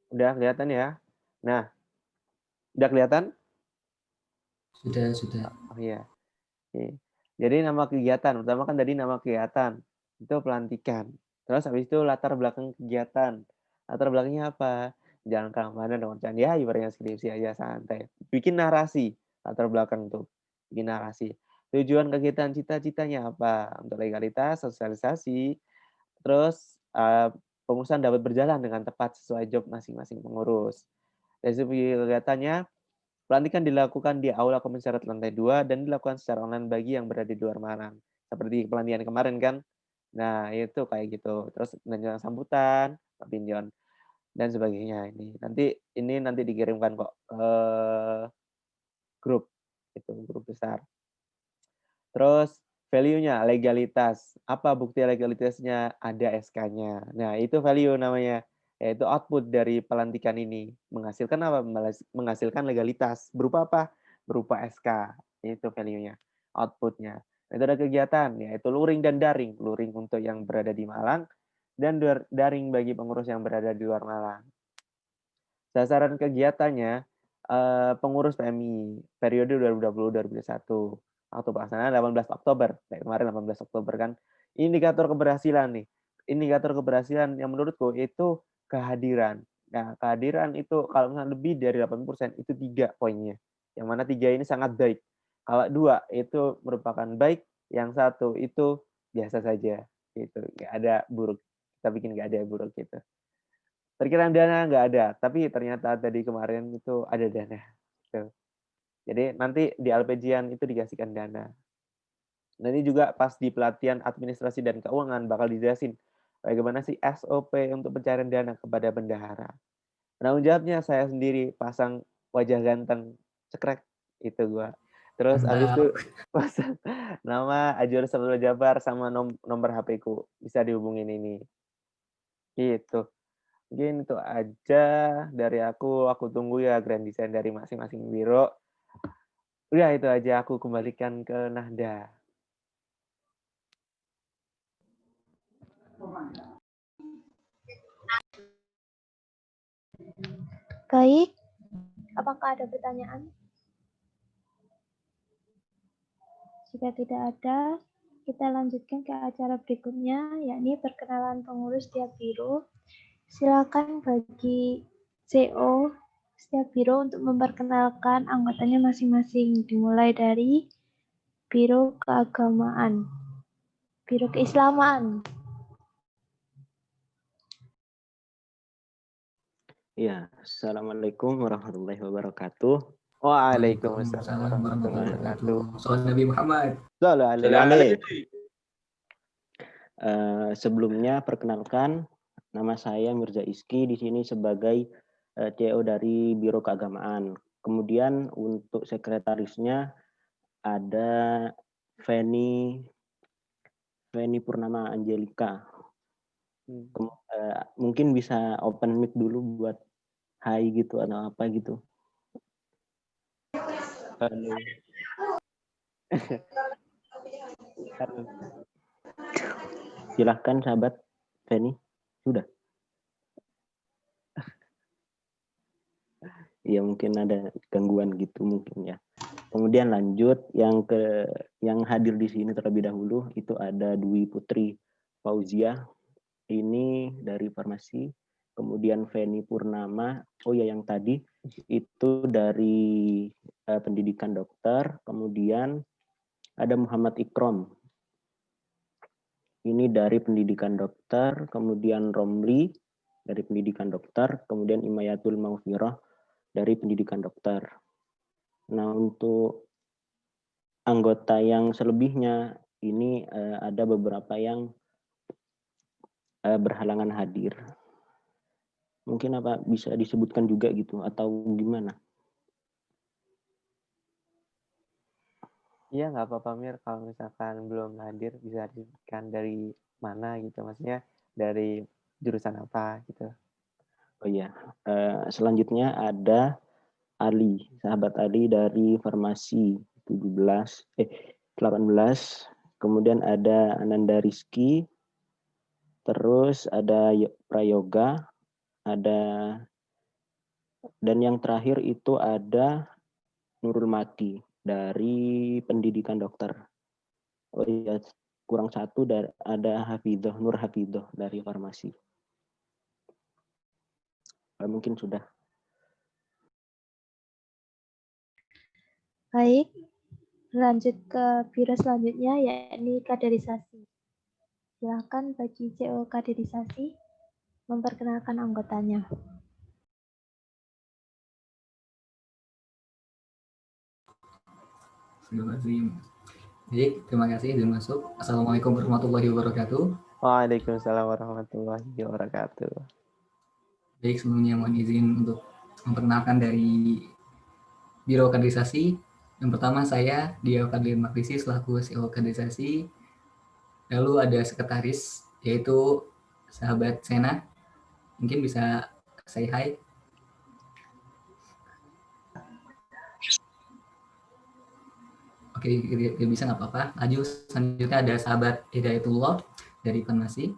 Udah kelihatan ya? Nah, udah kelihatan? Sudah. Oh iya. Jadi nama kegiatan, pertama kan tadi nama kegiatan, itu pelantikan. Terus habis itu latar belakang kegiatan. Latar belakangnya apa? Jalan keamanan dan percayaan. Ya, ibaratnya skripsi aja santai. Bikin narasi, latar belakang tuh. Bikin narasi. Tujuan kegiatan, cita-citanya apa? Untuk legalitas, sosialisasi. Terus pengurusan dapat berjalan dengan tepat sesuai job masing-masing pengurus. Dari segi kegiatannya, pelantikan dilakukan di Aula Komisariat lantai 2 dan dilakukan secara online bagi yang berada di luar Malang. Seperti pelantikan kemarin kan. Nah, itu kayak gitu. Terus penanyakan sambutan, opinion dan sebagainya ini. Nanti dikirimkan kok grup. Itu grup besar. Terus value-nya legalitas. Apa bukti legalitasnya? Ada SK-nya. Nah, itu value namanya. Yaitu output dari pelantikan ini. Menghasilkan apa? Menghasilkan legalitas. Berupa apa? Berupa SK. Itu value-nya. Output-nya. Metode kegiatan, yaitu luring dan daring. Luring untuk yang berada di Malang, dan daring bagi pengurus yang berada di luar Malang. Sasaran kegiatannya, pengurus PMI, periode 2020-2021. Waktu pelaksanaan 18 Oktober. Kayak kemarin 18 Oktober kan. Indikator keberhasilan nih. Indikator keberhasilan yang menurutku itu kehadiran. Nah, kehadiran itu kalau misalnya lebih dari 80% itu 3 poinnya. Yang mana 3 ini sangat baik. Kalau 2 itu merupakan baik, yang 1 itu biasa saja. Gitu. Nggak ada buruk. Kita bikin nggak ada buruk gitu. Perkiraan dana nggak ada, tapi ternyata tadi kemarin itu ada dana. Gitu. Jadi nanti di LPG-an itu dikasihkan dana. Nanti juga pas di pelatihan administrasi dan keuangan bakal dijelasin bagaimana sih SOP untuk pencarian dana kepada bendahara. Penanggung jawabnya saya sendiri, pasang wajah ganteng, cekrek, itu gua. Terus habis itu pasang nama Ajur Sabtu Jabar sama nomor HP-ku, bisa dihubungin ini. Gitu. Mungkin itu aja dari aku tunggu ya grand design dari masing-masing biro. Udah itu aja, aku kembalikan ke Nahda. Baik, apakah ada pertanyaan? Jika tidak ada, kita lanjutkan ke acara berikutnya, yakni perkenalan pengurus setiap biro. Silakan bagi CO setiap biro untuk memperkenalkan anggotanya masing-masing, dimulai dari Biro Keagamaan, Biro Keislaman. Iya, Assalamualaikum warahmatullahi wabarakatuh. Waalaikumsalam warahmatullahi wabarakatuh. Soal Nabi Muhammad. Sebelumnya perkenalkan, nama saya Mirza Iski, di sini sebagai CEO dari Biro Keagamaan. Kemudian untuk sekretarisnya ada Feni Purnama Angelika. Mungkin bisa open mic dulu buat hai gitu atau apa gitu. Halo. Silahkan sahabat Feni. Sudah. Ya mungkin ada gangguan gitu mungkin ya. Kemudian lanjut yang hadir di sini terlebih dahulu itu ada Dwi Putri Fauzia, ini dari farmasi. Kemudian Feni Purnama, oh ya yang tadi itu dari pendidikan dokter. Kemudian ada Muhammad Ikrom, ini dari pendidikan dokter. Kemudian Romli dari pendidikan dokter. Kemudian Imayatul Maufirah dari pendidikan dokter. Nah, untuk anggota yang selebihnya ini ada beberapa yang berhalangan hadir. Mungkin apa bisa disebutkan juga gitu atau gimana? Iya, nggak apa-apa Mir, kalau misalkan belum hadir bisa disebutkan dari mana gitu, maksudnya dari jurusan apa gitu. Oh iya, selanjutnya ada Ali, sahabat Ali dari farmasi 18. Kemudian ada Ananda Rizky, terus ada Prayoga, ada, dan yang terakhir itu ada Nurul Mati dari pendidikan dokter. Oh iya, kurang satu, ada Hafidhoh, Nur Hafidhoh dari farmasi. Mungkin sudah. Baik, lanjut ke biro selanjutnya, yakni kaderisasi. Silakan bagi CO kaderisasi memperkenalkan anggotanya. Baik, terima kasih sudah masuk. Assalamualaikum warahmatullahi wabarakatuh. Waalaikumsalam warahmatullahi wabarakatuh. Baik, sebelumnya mohon izin untuk memperkenalkan dari Biro Kaderisasi. Yang pertama saya Dia Fadlin Makrisi selaku CEO Kaderisasi. Lalu ada sekretaris yaitu sahabat Sena. Mungkin bisa say hi. Oke, dia bisa nggak apa-apa. Lanjut, selanjutnya ada sahabat Hidayatullah dari farmasi.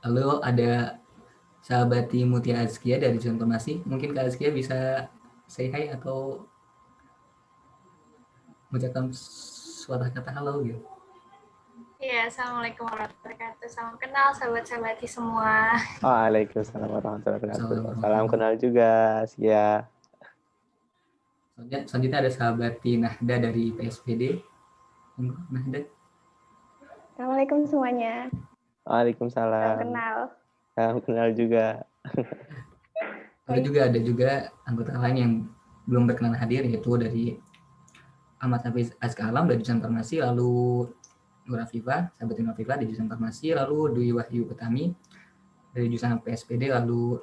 Lalu ada sahabat Mutia Azkia dari jurusan farmasi. Mungkin Kak Azkia bisa say hi atau mengucapkan suatu kata halo gitu. Ya, Assalamualaikum warahmatullahi wabarakatuh. Salam kenal sahabat-sahabati semua. Waalaikumsalam warahmatullahi wabarakatuh. Salam kenal juga, Sia. Selanjutnya ada sahabat Nahda dari PSPD. Nahda. Assalamualaikum semuanya. Waalaikumsalam. Salam kenal. Salam kenal juga. Lalu juga ada anggota lain yang belum berkenan hadir, yaitu dari Ahmad Hafiz Azka Alam dari jurusan farmasi, lalu Nur Afifah, sahabat Nur Afifah dari jurusan farmasi, lalu Dwi Wahyu Petami dari jurusan PSPD, lalu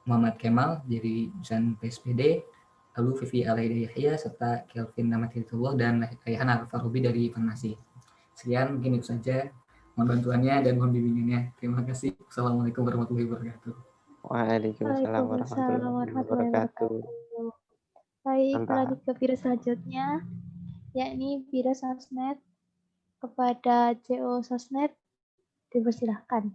Muhammad Kemal dari jurusan PSPD, lalu Vivi Alaida Yahya, serta Kelvin Namatullah dan Rayhan Al-Farubi dari farmasi. Sekian, mungkin itu saja. Mohon bantuannya dan mohon bimbingannya. Terima kasih. Assalamualaikum warahmatullahi wabarakatuh. Waalaikumsalam warahmatullahi wabarakatuh. Baik, lanjut ke biro selanjutnya, yakni biro sosmed. Kepada CO sosmed, dipersilahkan.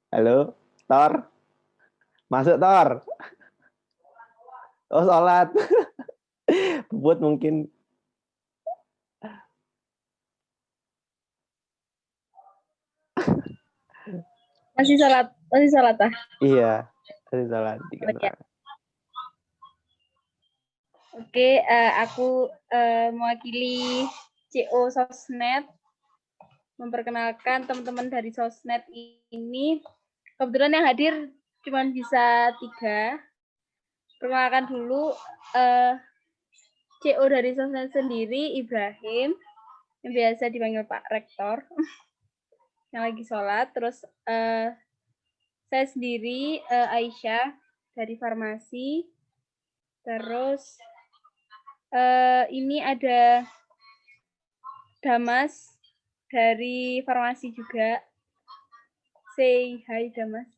Halo, Tor. Masuk, Tor. Oh, sholat. Bubut mungkin. Masih salat ah? Iya, masih sholat. Oke, aku mewakili CO Sosmed memperkenalkan teman-teman dari Sosmed ini. Kebetulan yang hadir cuma bisa 3. Perkenalkan dulu CO dari Sosmed sendiri, Ibrahim, yang biasa dipanggil Pak Rektor, yang lagi sholat. Terus saya sendiri Aisyah dari farmasi. Terus ini ada Damas dari farmasi juga. Say hi Damas.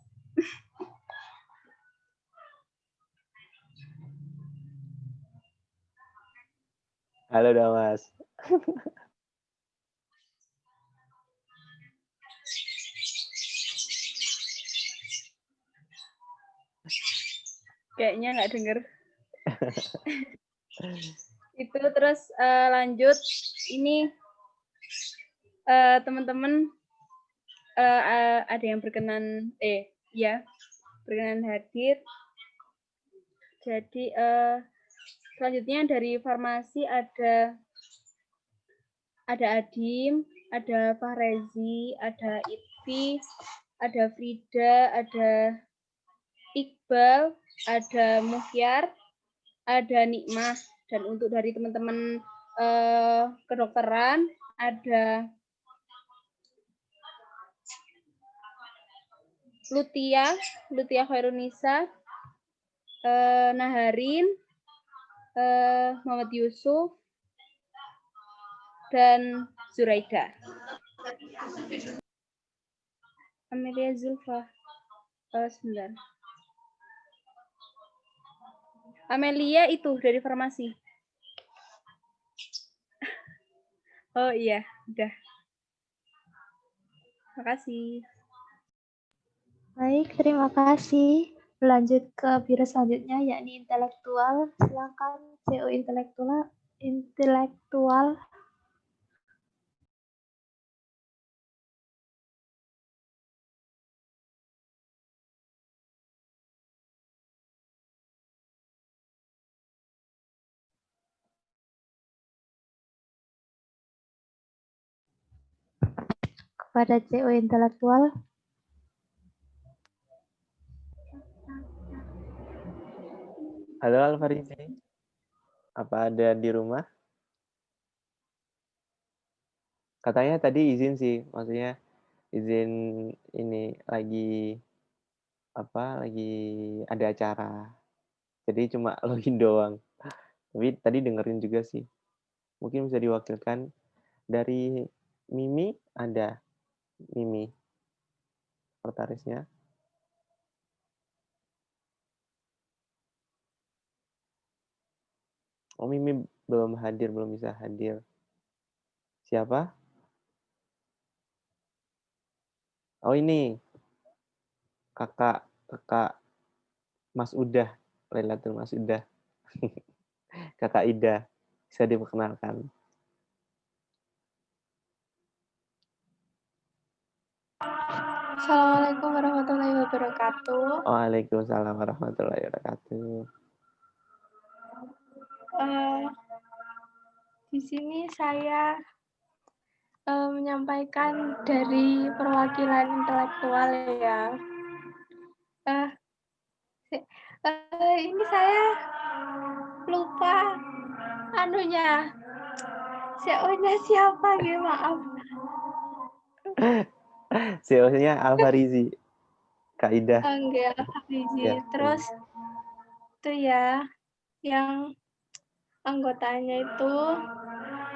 Halo Damas. Kayaknya nggak denger. Itu terus lanjut ini teman-teman ada yang berkenan berkenan hadir. Jadi selanjutnya dari farmasi ada Adim, ada Fahrezi, ada Itfi, ada Frida, ada Iqbal, ada Muhyar, ada Nikmah, dan untuk dari teman-teman kedokteran ada Lutia Khairunisa, Naharin, Muhammad Yusuf, dan Zuraida. Amelia Zulfa. Sebentar. Amelia itu dari farmasi. Oh iya, udah. Makasih. Baik, terima kasih. Lanjut ke biro selanjutnya, yakni intelektual. Silakan CO intelektual. Kepada CO intelektual. Halo Alfarizi. Apa ada di rumah? Katanya tadi izin sih, maksudnya izin ini lagi ada acara. Jadi cuma login doang. Tapi tadi dengerin juga sih. Mungkin bisa diwakilkan dari Mimi, ada Mimi sekretarisnya. Oh, Mimi belum bisa hadir. Siapa? Oh, ini. Kakak Mas Udah, Lailatul Mas Udah. Kakak Ida, bisa diperkenalkan. Assalamualaikum warahmatullahi wabarakatuh. Waalaikumsalam warahmatullahi wabarakatuh. Di sini saya menyampaikan dari perwakilan intelektual ya. Ini saya lupa anunya. CEO-nya siapa gitu, maaf. CEO-nya Alfarizi, Kak Ida. Enggak, Alfarizi. Ya. Terus itu ya, yang anggotanya itu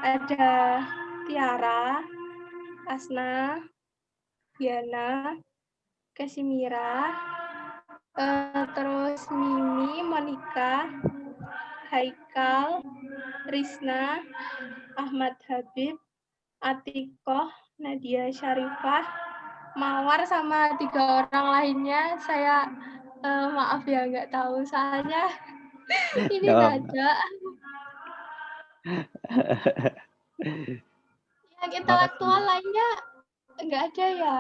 ada Tiara, Asna, Diana, Kasimira, terus Mimi, Monica, Haikal, Risna, Ahmad Habib, Atikoh, Nadia Syarifah, Mawar, sama 3 orang lainnya. Saya maaf ya nggak tahu, soalnya ini nggak ada. Yang intelektual lainnya nggak ada ya.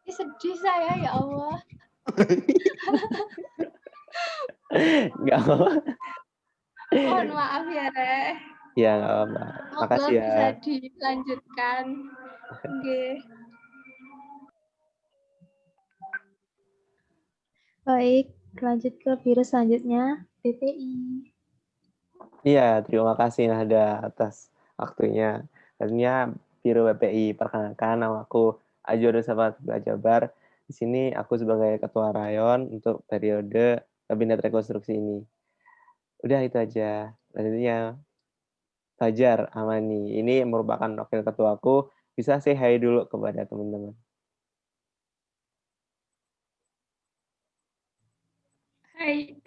Ini sedih saya, ya Allah. Nggak apa-apa. Mohon maaf ya, Re. Ya, nggak apa-apa. Makasih ya. Bisa dilanjutkan. Oke. Baik, lanjut ke biro selanjutnya, BPI. Iya, terima kasih Nahda atas waktunya. Tentunya Biro BPI, perkenalkan nama aku Ajur Sabat Jabar. Di sini aku sebagai Ketua Rayon untuk periode Kabinet Rekonstruksi ini. Udah itu aja. Selanjutnya Fajar Amani. Ini merupakan wakil ketuaku. Bisa say hi dulu kepada teman-teman. Hai.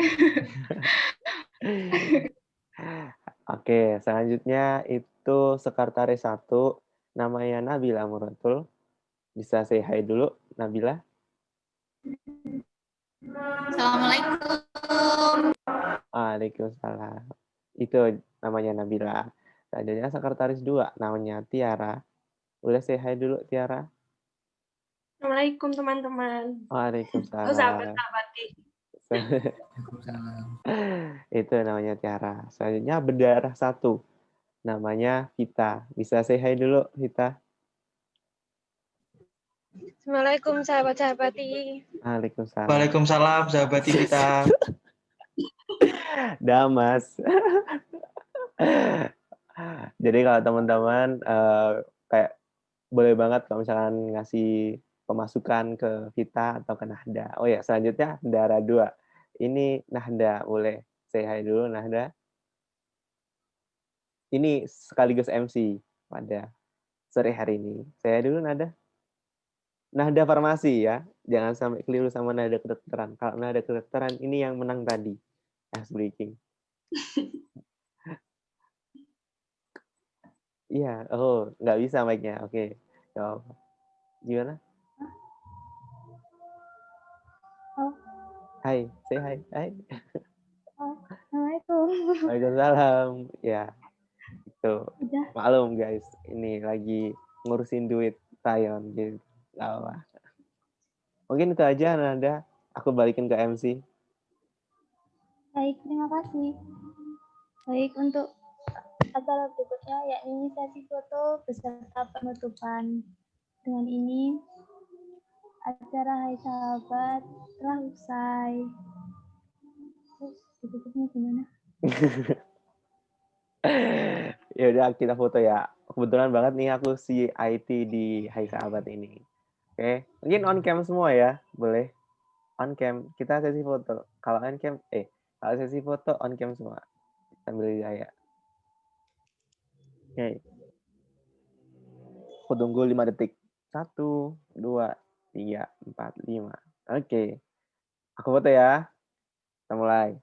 Oke, Oke, selanjutnya itu sekretaris 1, namanya Nabila Muratul. Bisa say hi dulu, Nabila. Assalamualaikum. Waalaikumsalam. Itu namanya Nabila. Selanjutnya sekretaris 2, namanya Tiara. Boleh say hi dulu, Tiara. Assalamualaikum teman-teman. Waalaikumsalam. Sahabat-sahabati. Itu namanya Tiara. Selanjutnya berdarah 1, namanya Vita. Bisa say hi dulu, Vita. Assalamualaikum sahabat-sahabati. Waalaikumsalam. Waalaikumsalam sahabat kita. Damas. Jadi kalau teman-teman kayak boleh banget kalau misalkan ngasih pemasukan ke Vita atau ke Nahda. Oh ya, selanjutnya Dara 2. Ini Nahda, boleh say hi dulu Nahda. Ini sekaligus MC pada sore hari ini. Say hi dulu Nahda. Nahda farmasi ya. Jangan sampai keliru sama Nahda kedokteran. Kalau Nahda kedokteran ini yang menang tadi. Ice breaking. Iya, oh, nggak bisa mic-nya. Oke. Jawab. Gimana? Oh. Hai, say hi. Hai. Oh, Assalamualaikum. Waalaikumsalam. Ya, itu. Udah. Maklum guys, ini lagi ngurusin duit Rayon gitu. Gak apa. Mungkin itu aja Nanda. Aku balikin ke MC. Baik, terima kasih. Baik, untuk acara berikutnya yakni sesi foto beserta penutupan. Dengan ini acara Hai Sahabat telah usai. Terus ditutupnya gimana? Ya udah kita foto ya. Kebetulan banget nih aku si IT di Hai Sahabat ini. Oke, mungkin on cam semua ya, boleh. On cam kita sesi foto. Kalau on cam, kalau sesi foto on cam semua sambil gaya. Oke. Aku tunggu 5 detik. 1, 2, 3, 4, 5. Oke. Aku foto ya. Kita mulai.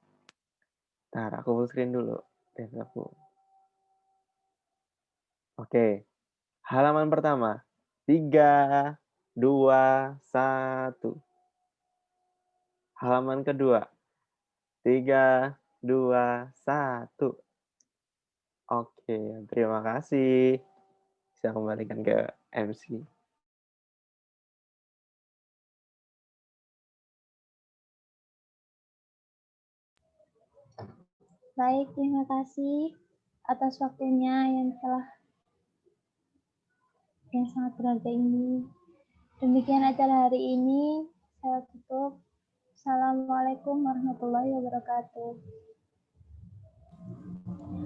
Ntar aku full screen dulu. Aku. Oke. Halaman pertama. 3, 2, 1. Halaman kedua. 3, 2, 1. Oke, terima kasih. Bisa kembalikan ke MC. Baik, terima kasih atas waktunya yang sangat berharga ini. Demikian acara hari ini. Saya tutup. Assalamualaikum warahmatullahi wabarakatuh.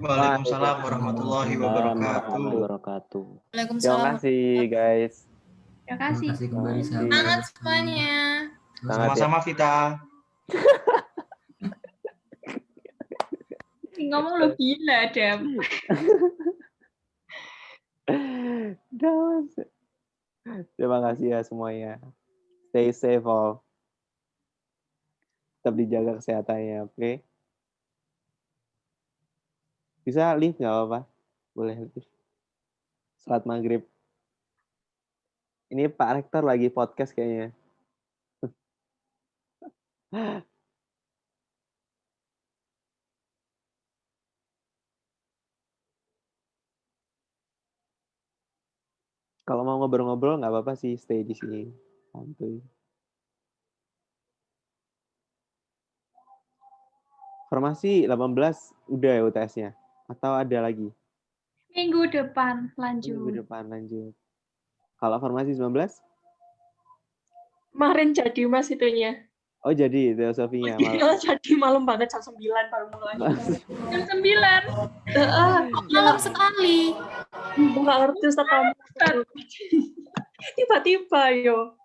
Waalaikumsalam warahmatullahi wabarakatuh. Terima kasih guys. Terima kasih. Kembali Semangat semuanya. Sama-sama Vita. Ngomong lo gila, Dam. Terima kasih ya semuanya. Stay safe all. Tetap dijaga kesehatannya, oke? Bisa leave nggak apa-apa? Boleh leave. Salat maghrib. Ini Pak Rektor lagi podcast kayaknya. Kalau mau ngobrol-ngobrol nggak apa-apa sih, stay di sini. Santuy. Formasi 18 udah ya UTS-nya? Atau ada lagi? Minggu depan lanjut. Minggu depan lanjut. Kalau formasi 19? Kemarin jadi Mas itunya. Oh jadi teosofinya. Oh, jadi malam banget jam 9 baru mulai. Jam 9. Malam sekali. Nggak ngerti Ustaz kamu. Tiba-tiba yo.